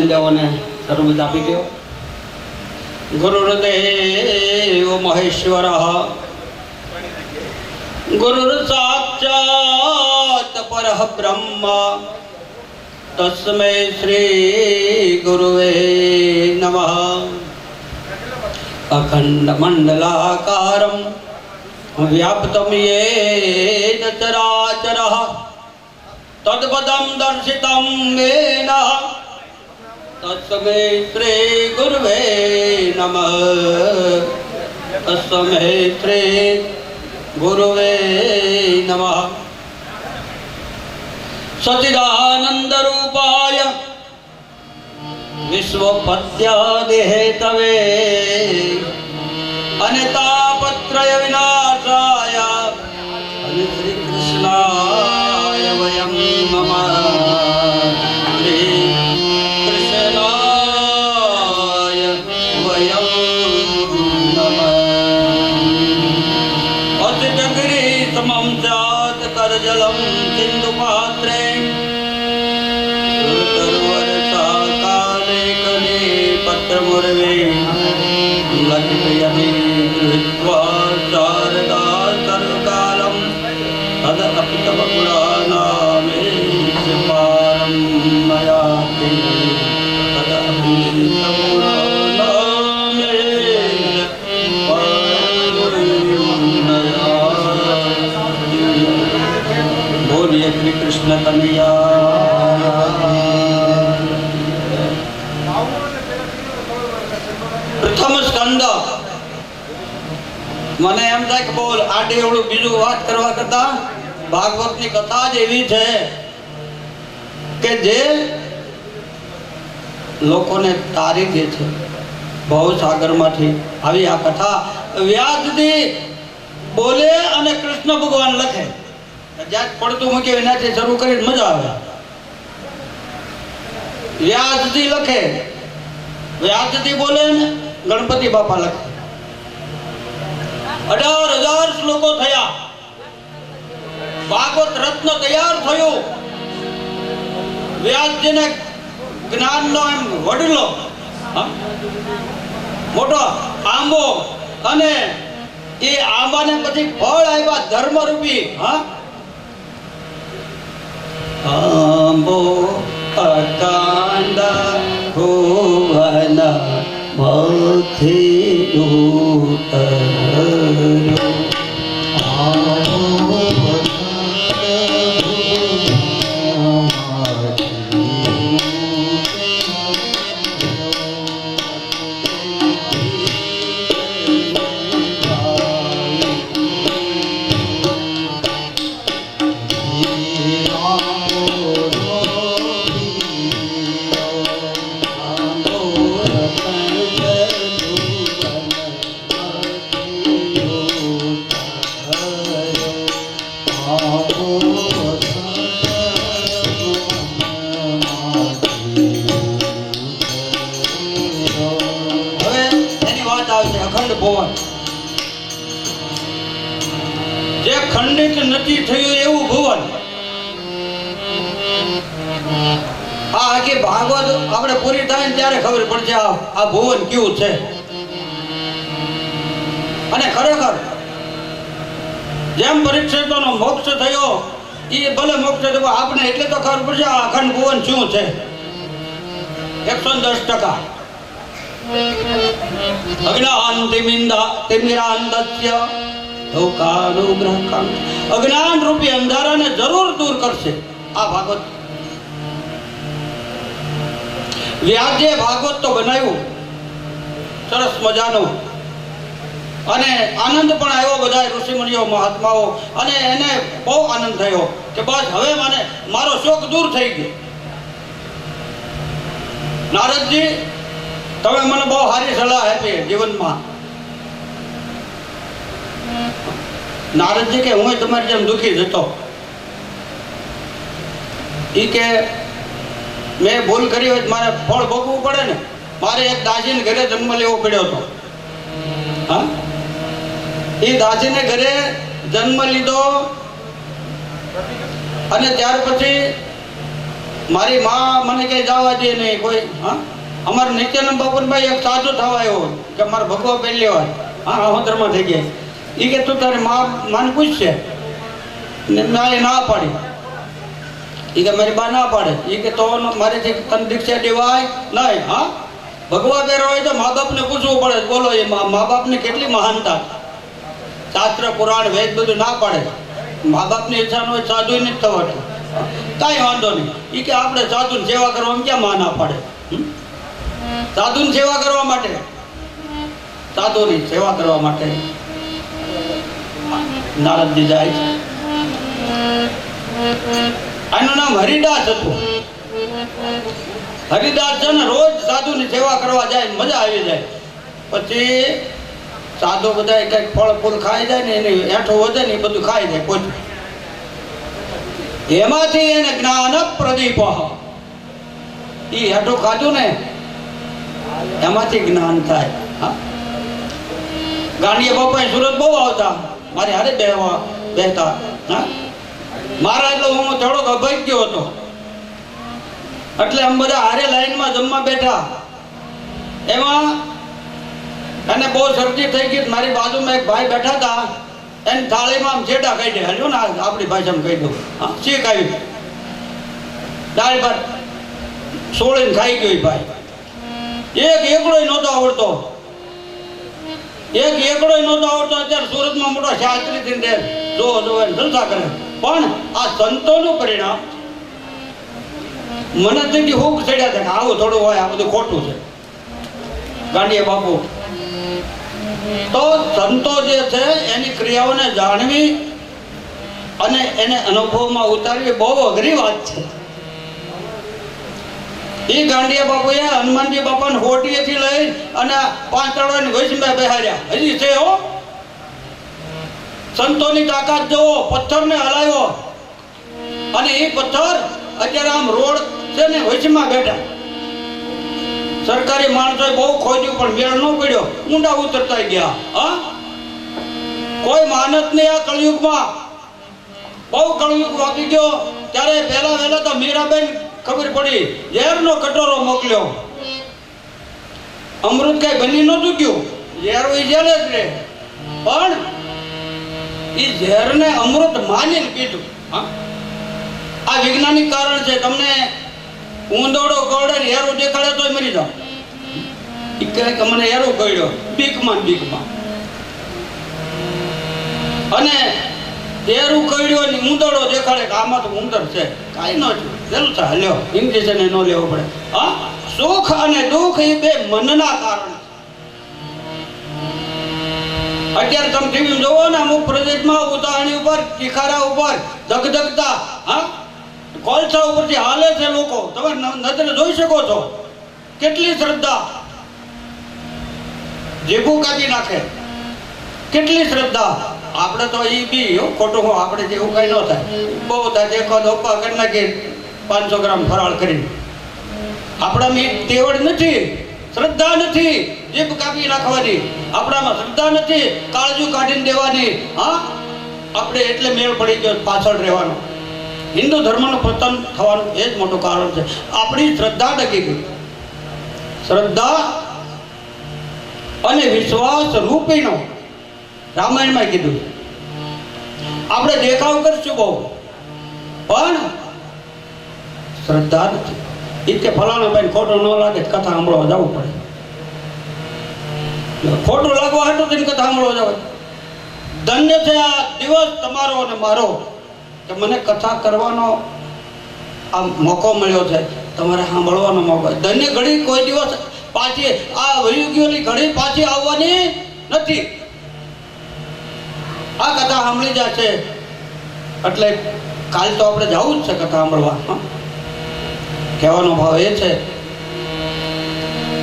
[SPEAKER 1] દેવોને શરબત આપી દો. ગુરુર્દેવ મહેશ્વર ગુરુર સાક્ષાત પરબ્રહ્મ તસ્મૈ શ્રી ગુરુવે નમઃ. અખંડ મંડલાકારમ વ્યાપ્તમ યેન ચરાચરઃ તદ્પદં દર્શિतं येन તસ્મૈ શ્રી ગુરુવે નમઃ. તસ્મૈ શ્રી ગુરુવે નમઃ. સચ્ચિદાનંદ રૂપાય વિશ્વપત્યાદિ હેતવે અનેતાપત્રય વિનાશાય અને શ્રી કૃષ્ણાય વયમ નમઃ. શ્રી કૃષ્ણાય વયમ નમઃ. અતિજગરી સમમ ચાત કરજલમ સિંધુ પાત્રે પત્રમુર્વે લક્ષ્મી ગૃહ્વા શારદા સર્વકાલમ તદપિતવપુરાનામે પારમ મયાતિ તદપિતવપુરાનામે બોલીએ શ્રી કૃષ્ણ કનૈયા. પ્રથમ સ્કંદ. મને એમ થાય કે બોલ આડે એવડું બીજું વાત કરવા કરતા ભાગવતની કથા જ એવી છે કે જે લોકોને તારી દે છે ભવસાગરમાંથી. આવી આ કથા વ્યાસજી બોલે અને કૃષ્ણ ભગવાન લખે. જ્યાં પડતું મૂકે એનાથી શરૂ કરીને મજા આવે. વ્યાસજી લખે, વ્યાસજી બોલે ને ગણપતિ બાપા લખે. 18,000 શ્લોકો થયા. ભાગવત રત્ન તૈયાર થયું. વ્યાસજીને જ્ઞાનનો એમ વડલો મોટો આંબો, અને એ આંબાને પછી ફળ આવ્યા ધર્મરૂપી. આંબો અકાંડ ભુવન મથી ઉતર્યો. જે ખંડિત નથી થયું એવું ભુવન. આ આખી ભાગવત આપણે પૂરી થાય ને ત્યારે ખબર પડશે આ ભુવન કેવું છે. અને ખરેખર જેમ પરીક્ષિતોનો મોક્ષ થયો એ ભલે મોક્ષ થયો આપણે એટલે તો ખબર પડશે આ અખંડ ભુવન શું છે. 110%. અજ્ઞાન રૂપી અંધારાને જરૂર દૂર કરશે આ ભાગવત. વ્યાસે ભાગવત તો બનાવ્યું સરસ મજાનું, અને આનંદ પણ આવ્યો બધા ઋષિમુનિઓ મહાત્માઓ, અને એને બહુ આનંદ થયો કે બસ હવે મને મારો શોક દૂર થઈ ગયો. નારદજી તમે મને બહુ સારી સલાહ આપી જીવનમાં. નારદજી કે હું તમારી જેમ દુઃખી જતો. એ કે મેં ભૂલ કરી હોય મારે ફળ ભોગવવું પડે ને. મારે એક દાસીને ઘરે જન્મ લેવો પડ્યો હતો. હા, એ દાસીને ઘરે જન્મ લીધો, અને ત્યાર પછી મારી માં મને કઈ જવા દે નહીં કોઈ. હા, અમારે નિત્યાનંદ બાપુભાઈ એક સાધુ થવા આવ્યો કે મારે ભગવા પહેલી વાર હા હોતરમાં થઈ ગયા. એ કે તું તારી માને પૂછશે ને મારે ના પાડી. એ કે મારી બા ના પાડે. એ કે તો મારેથી તને દીક્ષા દેવાય નહીં. હા, ભગવા પહેરો હોય તો મા બાપને પૂછવું પડે. બોલો એ મા બાપની કેટલી મહાનતા. શાસ્ત્ર પુરાણ વેદ બધું ના પાડે. મા બાપની ઈચ્છા હોય સાધુ નથી થવાનું. કાંઈ વાંધો નહીં. એ કે આપણે સાધુની સેવા કરવામાં ક્યાં માં ના પાડે. સાધુની સેવા કરવા માટે, સાધુની સેવા કરવા માટે નારદજી જાય છે. આનું નામ હરિદાસ હતું. હરિદાસ છે ને રોજ સાધુની સેવા કરવા જાય, મજા આવી જાય. પછી સાધુ બધા કંઈક ફળ ફૂલ ખાઈ જાય ને એને હેઠો વધે ને એ બધું ખાઈ જાય પોતે. એમાંથી એને જ્ઞાન પ્રદીપ એ હેઠું ખાધું ને એમાંથી જ્ઞાન થાય. હા, ગાંડીયા બાપા સુરત બહુ આવતા, મારી હારે બેહતા. હા, મારા એટલે હું થોડોક અભાઈ ગયો હતો એટલે આમ બધા હારે લાઈનમાં જમવા બેઠા. એમાં અને બહુ શરદી થઈ ગઈ. મારી બાજુમાં એક ભાઈ બેઠા હતા, એની થાળીમાં આમ છેડા કાઢી હાલ્યો ને આપણી ભાષામાં કહી દઉં. હા, શીખ આવી દાળ ભાત સોળીને ખાઈ ગયો ભાઈ. એક એકડોય નહોતો આવડતો. અત્યારે સુરતમાં મોટો શાસ્ત્રી થઈને જો જલસા કરે. પણ આ સંતોનું પરિણામ મને તેથી હુક ચડ્યા છે કે આવું થોડું હોય, આ બધું ખોટું છે. ગાંડીયા બાપુ તો સંતો જે છે એની ક્રિયાઓને જાણવી અને એને અનુભવમાં ઉતારવી બહુ અઘરી વાત છે. એ ગાંડીયા બાપુએ હનુમાનજી બાપાને હોટીએથી લઈ અને 5 તળાવની વચમાં બેહાડ્યા. હજી છે હો. સંતોની તાકાત જોવો. પથ્થરને હલાવ્યો અને એ પથ્થર અત્યારે આમ રોડ છે ને વચમાં બેઠા. સરકારી માણસોએ બહુ ખોજ્યું પણ મેળ ન પડ્યો. ઊંડા ઉતરતા ગયા. હા, કોઈ માનત નહીં આ કળિયુગમાં. બહુ કળિયુગ વાગી ગયો ત્યારે વહેલા તો મીરાબેન ખબર પડી ઝેરનો કટોરો મોકલ્યો. અમૃત કઈ બની નહોતું ગયું. ઝેર હોય ઝેર જ રહે. પણ એ ઝેરને અમૃત માનીને પીધું. હા, આ વૈજ્ઞાનિક કારણ છે. તમને ઊંધોડો કરડે ને હેરું દેખાડે તોય મરી જાવ. એ કહે કે મને હેરું કરડ્યો બીકમાં. અને હેરું કરડ્યો ને ઊંધોડો દેખાડે કે આમાં તો ઉંદર છે. કાંઈ ન થયું. જરૂર છે હલ્યો ઇન્જેક્શન ન લેવો પડે. હા, સુખ અને દુઃખ એ બે મનના કારણ. અત્યારે તમે ટીવી જોવો ને અમુક પ્રદેશમાં ઉતારણી ઉપર તિખારા ઉપર ધગધગતા હા કોલસા ઉપરથી હાલે છે લોકો. તમે નજરે જોઈ શકો છો. કેટલી શ્રદ્ધા. જેબુ કાપી નાખે. કેટલી શ્રદ્ધા. આપણે તો એ બી ખોટું હું આપણે જેવું કઈ ન થાય. બહુ થાય દેખો ધોપા કરી નાખી 500 ગ્રામ ફરાળ કરી. આપણામાં તેવડ નથી, શ્રદ્ધા નથી જીભ કાપી નાખવાની. આપણામાં શ્રદ્ધા નથી કાળજુ કાઢીને દેવાની. હા, આપણે એટલે મેળ પડી ગયો પાછળ રહેવાનો. હિન્દુ ધર્મનું પતન થવાનું એ જ મોટું કારણ છે. આપણી શ્રદ્ધા ટકી ગઈ. શ્રદ્ધા અને વિશ્વાસ રૂપીનો રામાયણમાં કીધું. આપણે દેખાવ કરશું બહુ પણ શ્રદ્ધા નથી. એ કે ફલાણા ભાઈ ખોટું ન લાગે કથા સાંભળવા જવું પડે. ખોટું લાગવા હતું તેની કથા સાંભળવા જવાય. ધન્ય છે આ દિવસ તમારો અને મારો કે મને કથા કરવાનો આ મોકો મળ્યો છે. તમારે સાંભળવાનો મોકો. ધન્ય ઘડી કોઈ દિવસ પાછી આ વયુગીઓની ઘડી પાછી આવવાની નથી. આ કથા સાંભળી જશે એટલે કાલ તો આપણે જવું જ છે કથા સાંભળવા. કહેવાનો ભાવ એ છે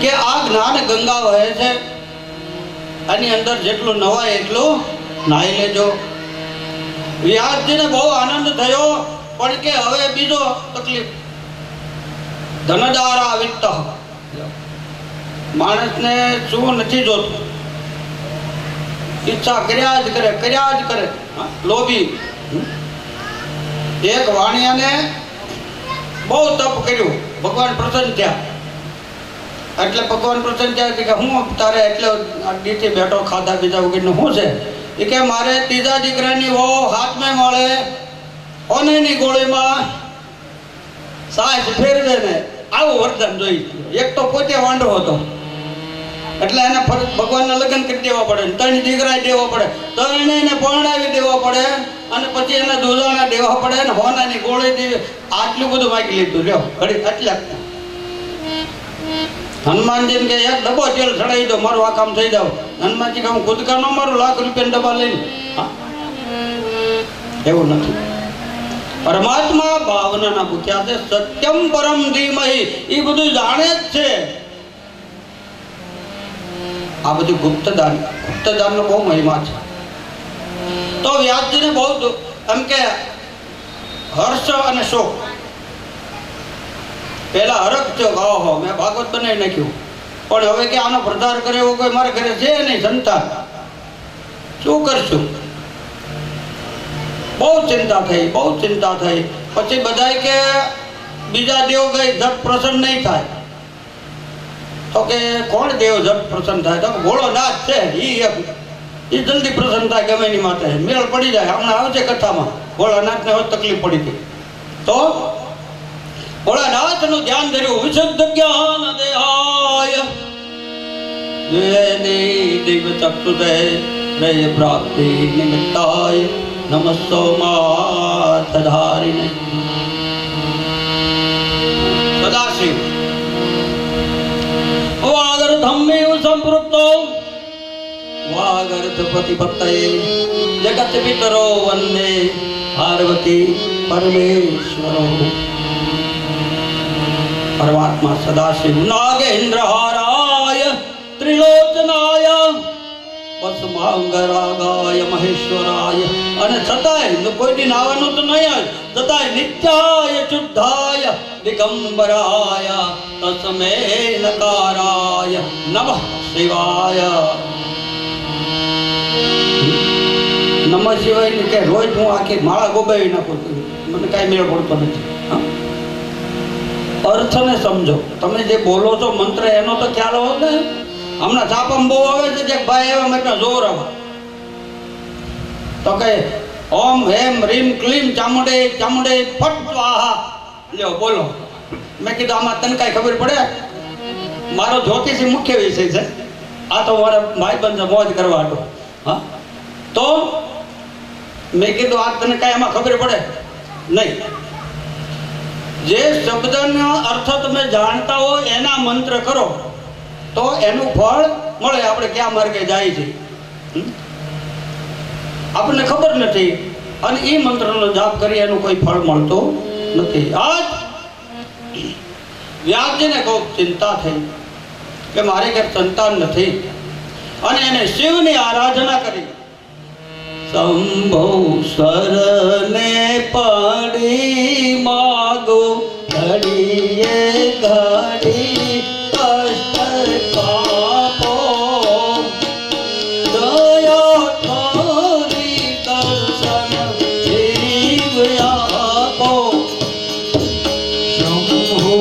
[SPEAKER 1] કે આ જ્ઞાન ગંગા વહે છે. આની અંદર જેટલું નવાય એટલું નાહી લેજો. વ્યાસજીને બહુ આનંદ થયો પણ કે હવે બીજો તકલીફ. ધનદારા વિત્ત. માણસને શું નથી જોતું. ઈચ્છા કર્યા જ કરે. લોભી. એક વાણિયાને બહુ તપ કર્યું, ભગવાન પ્રસન્ન થયા. એટલે ભગવાન પ્રસન્ન થયા કે હું તારે એટલે દીથી બેઠો ખાધા પીધા વગરનું શું છે? એ કે મારે ત્રીજા દીકરાની વહુ હાથમાં મળે ઓનેની ગોળીમાં સાજ ફેરવે ને આવું વરદાન જોઈ. એક તો પોતે વાંઢો હતો એટલે એને ભગવાનના લગ્ન કરી દેવા પડે, 3 દીકરા દેવા પડે, 3 એને પરણાવી દેવા પડે અને પછી એને દૂધાણા દેવા પડે ને હોનાની ગોળી દેવી. આટલું બધું માગી લીધું. લ્યો ઘડી આટલા હનુમાનજી કે એક ડબ્બો તેલ ચડાવી દો, મારું આ કામ થઈ જાવ. હનુમાનજી કે હું કુદકા નો મારું, લાખ રૂપિયા ડબ્બા લઈને. એવું નથી. પરમાત્મા ભાવનાના ભૂખ્યા છે. સત્યમ પરમ ધીમહિ, એ બધું જાણે જ છે. આ બધું ગુપ્તદાનનો બહુ મહિમા છે. તો વ્યાસજીને બહુ એમ કે હર્ષ અને શોક. પેલા હરખ થયો, ઓહો મેં ભાગવત બનાવી નાખ્યું, પણ હવે કે આનો પ્રચાર કરે એવો કોઈ મારા ઘરે છે નહીં સંતાન, શું કરશું? બહુ ચિંતા થઈ, બહુ ચિંતા થઈ. પછી બધાય કે બીજા દેવ ગઈ જટ પ્રસન્ન નહીં થાય. તો કે કોણ દેવ જટ પ્રસન્ન થાય? તો ભોળોનાથ છે, એ જલ્દી પ્રસન્ન થાય ગમે એની માટે, મેળ પડી જાય. હમણાં આવશે કથામાં, ભોળાનાથને હવે તકલીફ પડી હતી. તો ભોળાનાથનું ધ્યાન ધર્યું. વિશુદ્ધ જ્ઞાન દેહાય દિવ્ય ચક્ષુષે પ્રેય પ્રાપ્તિ નિમિત્તાય નમસ્તો માતધારિણે સદાશિવ વાગર્ધમ્મેવ સંપૃક્તો વાગર્ધ પ્રતિપત્તયે જગત પિતરો વંદે પાર્વતી પરમેશ્વરો. પરમાત્મા સદાશિવ નાગેન્દ્રહારાય ત્રિલોચનાય ભસ્માંગરાગાય મહેશ્વરાય. અને છતાંય કોઈ દિન આવવાનું તો નહીં, છતાંય નિત્યાય શુદ્ધાય દિગંબરાય તસ્મે નકારાય નમઃ શિવાય. નમઃ શિવાય ને કે રોજ હું આખી માળા ગોબાવી નાખું, મને કાંઈ મેળ પડતો નથી. અર્થને સમજો. તમે જે બોલો છો મંત્ર એનો તો ખ્યાલ હોવો ને. હમણાં છાપમ બહુ આવે છે, જે ભાઈ એવા મેં જોર આવે તો કે ઓમ હેમ રીમ ક્લીમ ચામુંડે ચામુંડે ફટ સ્વાહા. લ્યો બોલો. મેં કીધું આમાં તને કાંઈ ખબર પડે? મારો જ્યોતિષી મુખ્ય વિષય છે, આ તો મારા ભાઈબંધ મોજ કરવા હતો. હા, તો મેં કીધું આ તને કાંઈ એમાં ખબર પડે નહીં. જે શબ્દનો અર્થ તમે જાણતા હો એના મંત્ર કરો તો એનું ફળ મળે. આપણે ક્યાં માર્ગે જાય છે આપણને ખબર નથી, અને એ મંત્રનો જાપ કરી એનું કોઈ ફળ મળતો નથી. આજ વ્યાસજીને ખૂબ ચિંતા થઈ કે મારે ઘેર સંતાન નથી, અને એને શિવની આરાધના કરી. શંભો શરણે પડી માગો ઘડીએ ઘડી કષ્ટ કાપો દયા કરી દર્શન જીવ આપો. શંભો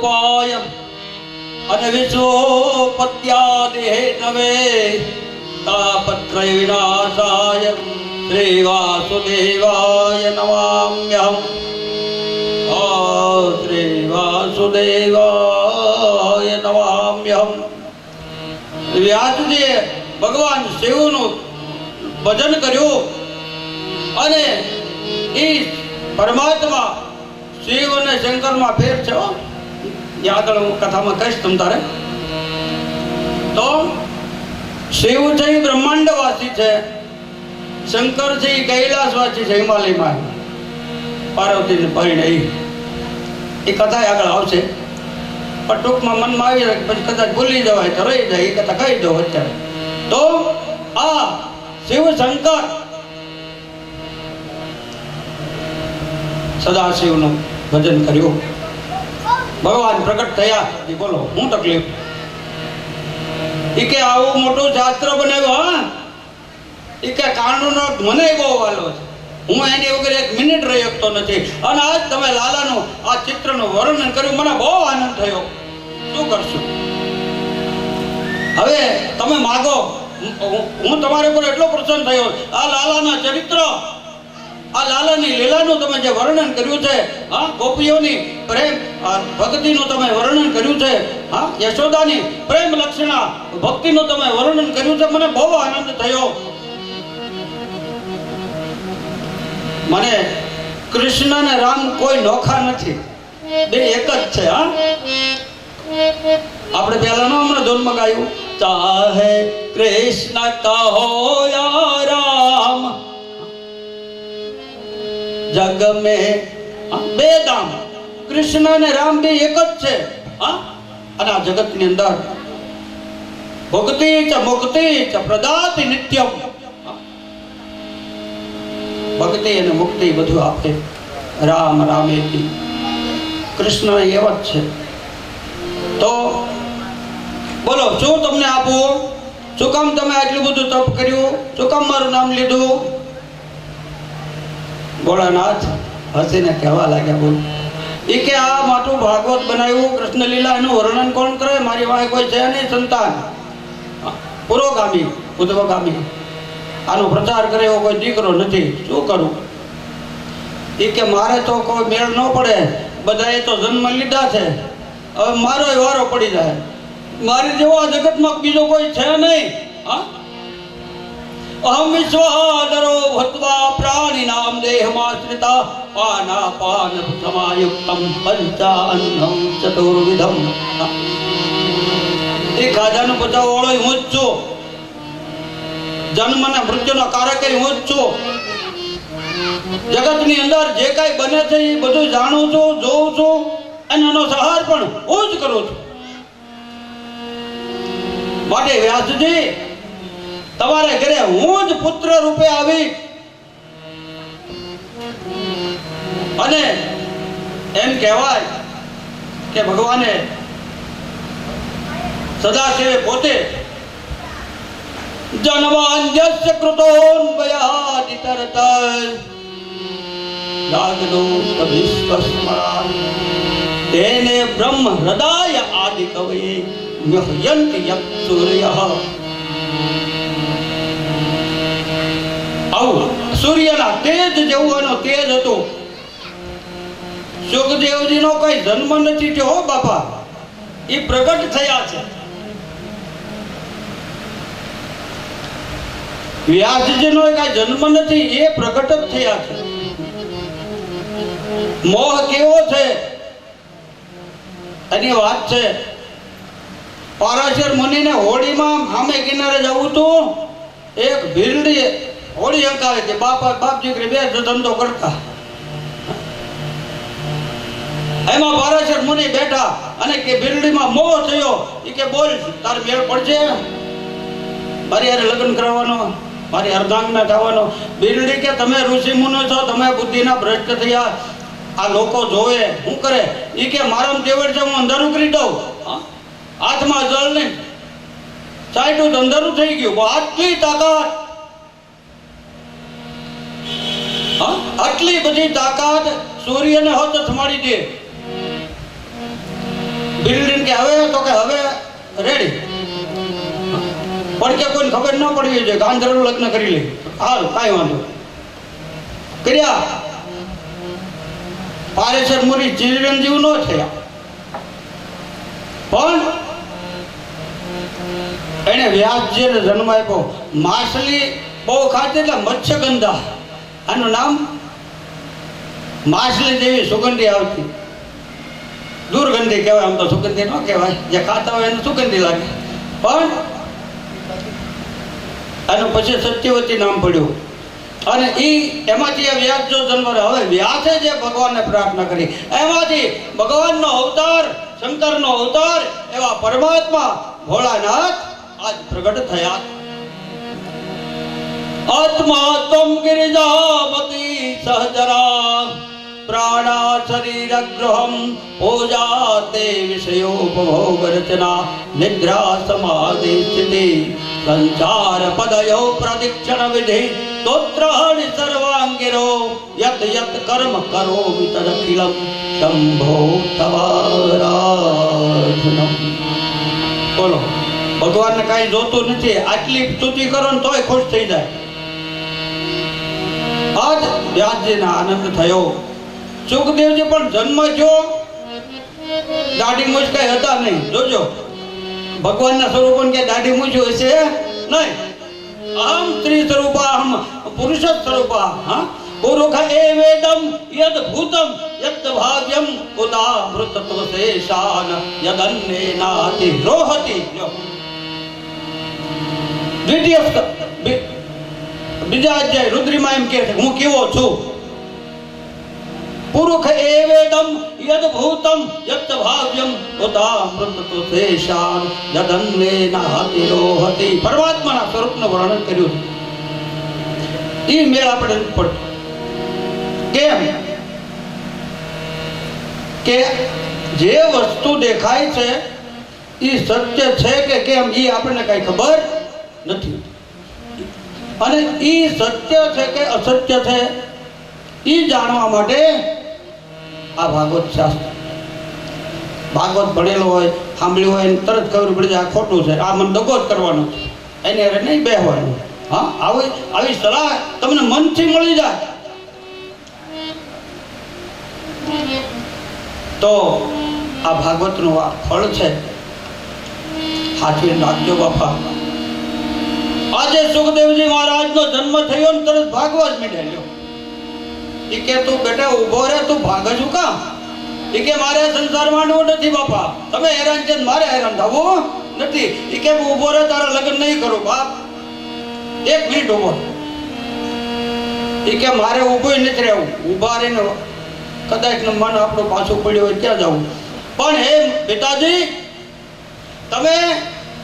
[SPEAKER 1] રૂપાય અને વિશ્વોપત્યાદિ નવે તાપત્રય વિનાશાય શ્રી વાસુદેવાય નમામ્યહમ. શ્રી વાસુદેવાય નમામ્યહમ. વ્યાસજીએ ભગવાન શિવનું ભજન કર્યું અને એ પરમાત્મા શિવ અને શંકરમાં ફેર છે. આગળ હું કથામાં કહીશ તમ તારે. તો શિવ છે એ બ્રહ્માંડવાસી છે, શંકર છે એ કૈલાસવાસી છે, હિમાલયમાં પાર્વતીને પરિણે. એ કથા આગળ આવશે, પણ ટૂંકમાં મનમાં આવી જાય પછી કદાચ ભૂલી જવાય તો રહી જાય. એ કથા કહી દો અત્યારે. તો આ શિવ શંકર સદાશિવનું ભજન કર્યું. ભગવાન પ્રગટ થયા. બોલો હું તકલીફ? એ કે આવું મોટું શાસ્ત્ર બનાવ્યું. હા, એ કે કાનૂનો મને બહુ વાલો છે, હું એની વગર એક મિનિટ રહી શકતો નથી. અને આજ તમે લાલાનું આ ચિત્રનું વર્ણન કર્યું, મને બહુ આનંદ થયો. શું કરશું? હવે તમે માગો, હું તમારી ઉપર એટલો પ્રસન્ન થયો. આ લાલાના ચરિત્ર, આ લાલાની લીલાનું તમે જે વર્ણન કર્યું છે, હા, ગોપીઓની પ્રેમ ભક્તિનું તમે વર્ણન કર્યું છે, હા, યશોદાની પ્રેમ લક્ષણા ભક્તિનું તમે વર્ણન કર્યું છે, મને બહુ આનંદ થયો. મને કૃષ્ણ અને રામ કોઈ નોખા નથી, બે એક જ છે. હા, આપણે પહેલા નો હમણાં ધૂન મગાયું, ચાહે કૃષ્ણ કહો યા રામ જગ મેં. બે દામ કૃષ્ણ અને રામ બે એક જ છે. હા, અને આ જગતની અંદર ભક્તિ ચ મુક્તિ ચ પ્રદાતિ નિત્યમ. ભક્તિ અને મુક્તિ બધું આપે રામ રામેતિ. કૃષ્ણ એવા જ છે. તો બોલો શું તમને આપવું? શું કામ તમે આટલું બધું તપ કર્યું? શું કામ મારું નામ લીધું? ભોળાનાથ હસીને કહેવા લાગ્યા, બોલ. એ કે આ માટું ભાગવત બનાવ્યું, કૃષ્ણ લીલા, એનું વર્ણન કોણ કરે? મારી પાસે કોઈ છે નહીં સંતાન, પુરોગામી ઉદ્ધવગામી. આનો પ્રચાર કરે એવો કોઈ દીકરો નથી, શું કરું? એ કે મારે તો કોઈ મેળ ન પડે, બધાએ તો જન્મ લીધા છે, હવે મારો વારો પડી જાય. મારી જેવો આ જગતમાં બીજો કોઈ છે નહીં. હા, અહમ વિશ્વાદરો ભત્વા પ્રાણિનામ દેહમાશ્રિતા પાનાપાન સમાયુક્તમ પંચાન્નમ ચતુર્વિધમ. એ ખાજાનો પચાવવાળો હું જ છું, જન્મ અને મૃત્યુનો કારક હું જ છું. જગતની અંદર જે કાંઈ બને છે એ બધું જાણું છું, જોઉં છું, અને એનો સહાર પણ હું જ કરું છું. માટે વ્યાસજી, તમારે ઘરે હું જ પુત્ર રૂપે આવી અને એમ કહેવાય કે ભગવાને સદાશિવે પોતે જન્માંજસ્ય કૃતોન્વયાદિતરત જાગૃત વિશ્વસ્મરાન તેને બ્રહ્મ હૃદય આદિ કવયે મ્યહયન્તિ યત સૂર્યઃ. આવું સૂર્યના તેજ જેવું એનો તેજ હતું. સુખદેવજીનો કઈ જન્મ નથી થયો બાપા, એ પ્રગટ થયા છે. વ્યાસજીનો કઈ જન્મ નથી, એ પ્રગટ જ થયા છે. મોહ કેવો છે એની વાત છે. પારાશર મુનિને હોળીમાં સામે કિનારે જવું હતું, એક ભીલડી હોળી હંકાવે છે. બાપ દીકરી બે ધંધો કરતા, એમાં પારાશર મુનિ બેઠા અને કે ભીલડીમાં મોહ થયો. એ કે બોલ, તાર મેળ પડશે? મારી હારે લગ્ન કરવાનો, મારી અર્ધાંગના થવાનો? ભીલડી કે તમે ઋષિ મુનિ છો, તમે બુદ્ધિના ભ્રષ્ટ થયા, આ લોકો જોવે શું કરે? એ કે મારામ તેવડ છે, હું અંધારું કરી દઉં. હાથમાં જળ નહીં, સાઈડું અંધારું થઈ ગયું. આટલી તાકાત, આટલી બધી તાકાત સૂર્યને હોત થમાડી દે. બિલ્ડિંગ કે હવે તો કે હવે રેડી, પણ કે કોઈ ખબર ન પડવી જોઈએ કે આંધળું લગ્ન કરી લે. હાલ કાંઈ વાંધો કર્યા. પારેસર મુરી ચિરંજીવ ન થયા, પણ એને વ્યાસજીને જન્મ આપ્યો. માછલી બહુ ખાતી એટલે મત્સ્યગંધા, આનું નામ માછલી જેવી સુગંધી આવતી. દુર્ગંધી કહેવાય, આમ તો સુગંધી ન કહેવાય, જે ખાતા હોય એને સુગંધી લાગે. પણ આનું પછી સત્યવતી નામ પડ્યું અને એમાંથી વ્યાસ જો જન્મ. હવે વ્યાસે જે ભગવાનને પ્રાર્થના કરી, એમાંથી ભગવાનનો અવતાર, શંકરનો અવતાર એવા પરમાત્મા ભોળાનાથ આજ પ્રગટ થયા. આત્મા તમ ગિરિજામતી સહજરા પ્રાણા શરીરગ્રહમ પૂજાતે વિષયોપભોગ રચના નિદ્રા સમાધિ સ્થિતિ સંચાર પદયો પ્રદિક્ષણ વિધિ સ્તોત્રાણિ સર્વાંગિરો યત યત કર્મ કરોમિ તદખિલમ શંભો તવારાધનમ. બોલો, ભગવાનને કાંઈ જોતું નથી, આટલી સ્તુતિ કરો ને તોય ખુશ થઈ જાય. આજ વ્યાસજીને આનંદ થયો. સુખદેવજી પણ જન્મ જો દાઢી મૂછ કઈ હતા નહીં. જોજો, ભગવાનના સ્વરૂપ કે દાઢી મૂછ હોય છે નહીં. અહમ સ્ત્રી સ્વરૂપા, અહમ પુરુષ સ્વરૂપા. હા, પુરુષ એ વેદમ યદ ભૂતમ યદ ભાવ્યમ ઉદા ભૃતત્વ શેષાન યદન્ને નાતિ રોહતિ. દ્વિતીય બીજા અધ્યાય રુદ્રીમાં એમ કહે છે, હું કેવો છું. પુરુષ એ વેદમ યદ ભૂતમ યદ ભાવ્યમ ઉદા ભૃતત્વ શેષાન યદન્ને નાતિ રોહતિ. પરમાત્માના સ્વરૂપનું વર્ણન કર્યું. એ મેળ આપણે પડતો. કેમ કે જે વસ્તુ દેખાય છે એ સત્ય છે કે કેમ એ આપણને કઈ ખબર નથી. અને એ સત્ય છે કે અસત્ય છે એ જાણવા માટે આ ભાગવત શાસ્ત્ર, ભાગવત ભણેલો હોય, સાંભળ્યું હોય, તરત ખબર પડી જાય આ ખોટું છે, આ મને દગો જ કરવાનો છે, એને અરે નહીં બેહવાનું. હા, આવી સલાહ તમને મનથી મળી જાય તો આ ભાગવતનું આ ફળ છે. સાચવી રાખજો બાપા. આજે સુખદેવજી મહારાજનો જન્મ થયો ને તરત ભાગવા જ મીઠાયો. એ કે તું બેટા ઉભો રહે, તું ભાગ છું કામ? એ કે મારે સંસારમાં નથી બાપા, તમે હેરાન છે મારે હેરાન થવું નથી. એ કે ઉભો રહે, તારા લગ્ન નહીં કરું બાપ. એક મિનિટ ઉભો. એ કે મારે ઉભું નથી રહેવું. ઉભા રહીને કદાચ મન આપણું પાછું પડ્યું હોય ત્યાં જવું. પણ હે પિતાજી, તમે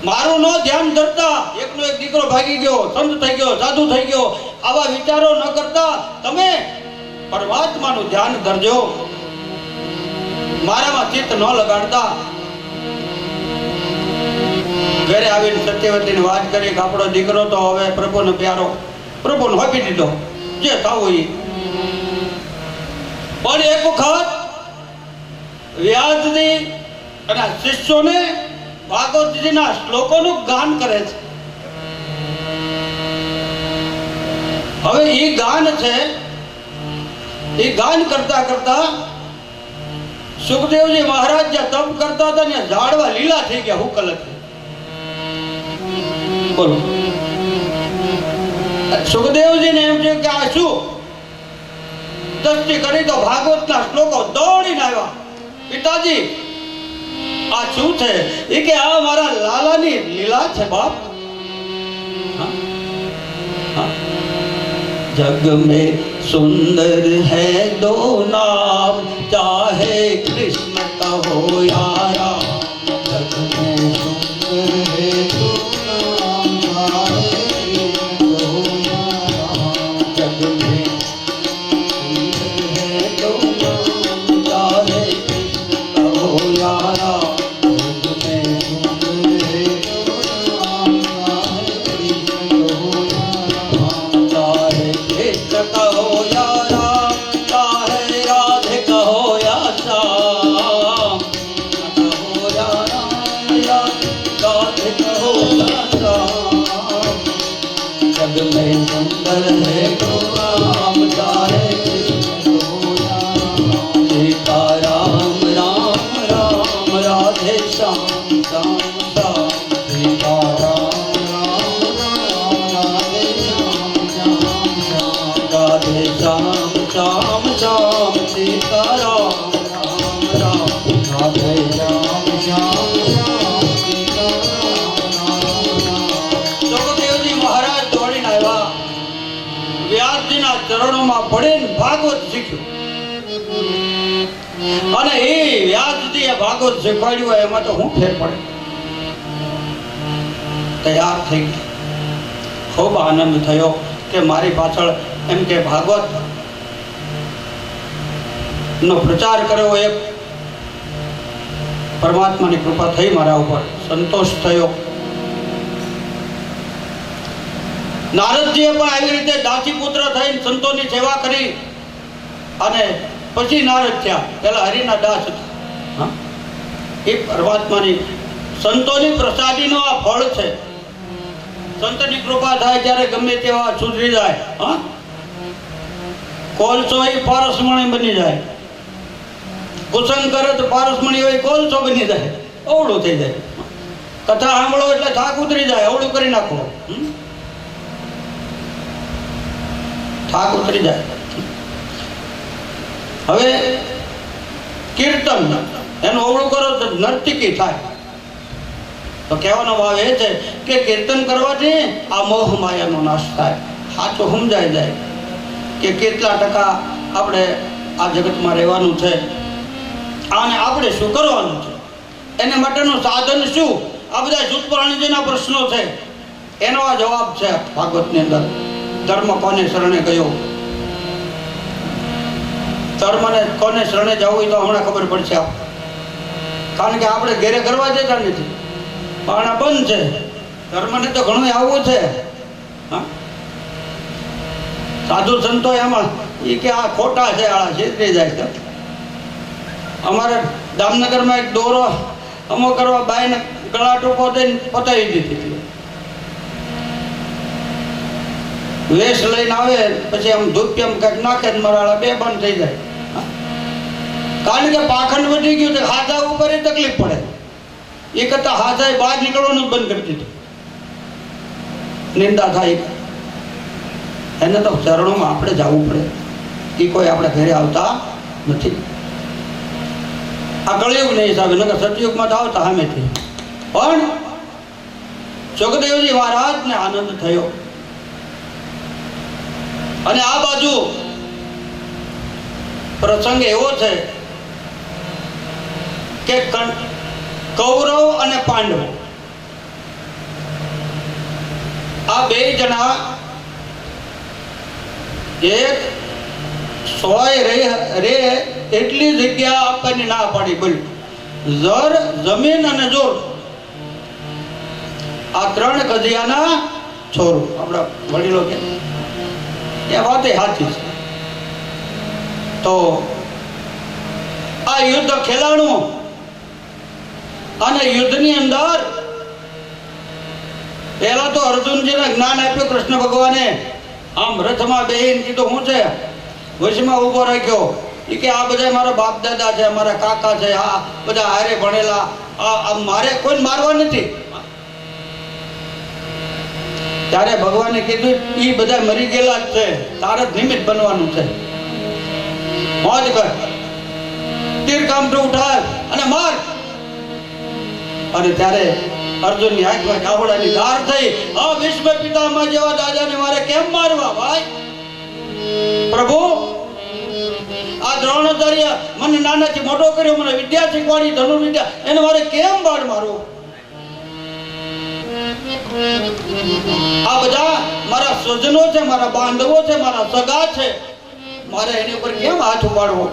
[SPEAKER 1] મારું નો ધ્યાન કરતા, એકનો એક દીકરો ભાગી ગયો, સંત થઈ ગયો, સાધુ થઈ ગયો, આવા વિચારો ન કરતા તમે પરમાત્માનું ધ્યાન કરજો. મારામાં ચિત્ત ન લગાડતા. ઘરે આવીને સત્યવતીની વાત કરી કે આપણો દીકરો તો હવે પ્રભુને પ્યારો, પ્રભુને હોપી દીધો, જે થવું એ. પણ એક વખત વ્યાસજી અને શિષ્યોને ભાગવતજીના શ્લોકોનું ગાન કરે છે. હવે એ ગાન છે, એ ગાન કરતા કરતા સુખદેવજી મહારાજ જ્યાં તપ કરતા હતા ને ઝાડવા લીલા થઈ ગયા. હું કલક બોલો. સુખદેવજીને એમ છે કે આ શું? દ્રષ્ટિ કરી તો ભાગવતના શ્લોકો દોડીને આવ્યા. પિતાજી આ શું છે? એ કે આ મારા લાલાની લીલા છે બાપ. जग में सुंदर है दो नाम, चाहे कृष्ण कहो या राम। जग में सुंदर है दो नाम, चाहे कृष्ण कहो या राम। जग में सुंदर है दो नाम, चाहे कृष्ण कहो या राम। जग में सुंदर है दो नाम, चाहे कृष्ण कहो या राम। चाहे कृष्ण कहो या राम, चाहे राधे कहो या श्याम। શ્યામ શ્યામ શ્યામ સીતારામ રાધે શ્યામ શ્યામ શ્યામ સીતારામ રામ રાધે શ્યામ શ્યામ શ્યામ સીતારામ. સુખદેવજી મહારાજ દોડીને આવ્યા, વ્યાસજીના ચરણોમાં પડીને ભાગવત શીખ્યું. અને એ વ્યાસજીએ ભાગવત શીખવાડ્યું હોય એમાં તો હું ફેર પડે. તૈયાર થઈ ગઈ. ખૂબ આનંદ થયો કે મારી પાછળ એમ કે ભાગવત નો પ્રચાર કર્યો, એક પરમાત્માની કૃપા થઈ મારા ઉપર, સંતોષ થયો. નારદજીએ પણ આવી રીતે દાસીપુત્ર થઈને સંતોની સેવા કરી અને પછી નારદ થયા. પેલા હરિના દાસ હતા. એ પરમાત્માની સંતોની પ્રસાદીનો આ ફળ છે. સંતની કૃપા થાય ત્યારે ગમે તેવા સુધરી જાય. કોલસો એ પારસમણી બની જાય. કુસંગ કરે તો પારસમણી હોય કોલસો બની જાય, અવળું થઈ જાય. કથા સાંભળો એટલે થાક ઉતરી જાય, અવળું કરી નાખો, થાક ઉતરી જાય. હવે કીર્તન એનું અવળું કરો તો નર્તકી થાય. તો કહેવાનો ભાવ એ છે કે કીર્તન કરવાથી આ મોહ માયાનો નાશ થાય. સાચું સમજાઈ જાય કે કેટલા ટકા આપણે આ જગતમાં રહેવાનું છે અને આપણે શું કરવાનું છે, એને માટેનું સાધન શું. આ બધા જૂથ પ્રાણીજીના પ્રશ્નો છે, એનો આ જવાબ છે ભાગવતની અંદર. ધર્મ કોને શરણે ગયો, ધર્મને કોને શરણે જવું તો હમણાં ખબર પડશે. કારણ કે આપણે ઘેરે કરવા જતા નથી, પાણા બંધ છે. ધર્મને તો ઘણું આવવું છે. સાધુ સંતો એમાં એ કે આ ખોટા છે, આ છેતરી જાય છે. અમારે દામનગરમાં એક દોરો અમો કરવા બાઈને ગળા ટૂંકો દઈને પતાવી દીધી. વેશ લઈને આવે પછી આમ ધૂપિયમ કંઈક નાખે મરાળા બે બંધ થઈ જાય. કારણ કે પાખંડ વધી ગયું છે. હાથા ઉપર તકલીફ પડે. એ કરતા હાથા બહાર નીકળવાનું બંધ કરી દીધું. નિંદા થાય એને તો ચરણોમાં આપણે જવું પડે. એ કોઈ આપણે ઘરે આવતા નથી. આ કળિયુગના હિસાબે નકર સતયુગમાં તો આવતા સામેથી. પણ સુખદેવજી મહારાજને આનંદ થયો. અને આ બાજુ પ્રસંગ એવો છે કે કૌરવ અને પાંડવ આ બે જણા એક સોય રે એટલી જગ્યા આપવાની ના પાડી. બોલ જર, જમીન અને જોર, આ ત્રણ કજિયાના છોરો આપણા વડીલો કે એ વાત સાચી છે. તો આ યુદ્ધ ખેલાણું અને યુદ્ધની અંદર પહેલા તો અર્જુનજીને જ્ઞાન આપ્યું કૃષ્ણ ભગવાને. આમ રથમાં બેહીને કીધું શું છે, વશમાં ઊભો રાખ્યો. એ કે આ બધા મારા બાપ દાદા છે, મારા કાકા છે, આ બધા હારે ભણેલા, આ મારે કોઈ મારવા નથી. ત્યારે ભગવાને કીધું એ બધા મરી ગયેલા જ છે, તારે જ નિમિત્ત બનવાનું છે. મોજ કર, તીર કામઠું ઉઠાય અને માર. અને ત્યારે અર્જુનની આંખમાં કાવડાની ધાર થઈ. આ વિશ્વ પિતામહ જેવા દાદાને મારે કેમ મારવા ભાઈ? પ્રભુ, આ દ્રોણાચાર્ય મને નાનાથી મોટો કર્યો, મને વિદ્યા શીખવાડી ધનુર્વિદ્યા, એને મારે કેમ બાળ મારવું? આ બધા મારા સ્વજનો છે, મારા બાંધવો છે, મારા સગા છે, મારે એની ઉપર કેમ હાથ ઉપાડવો?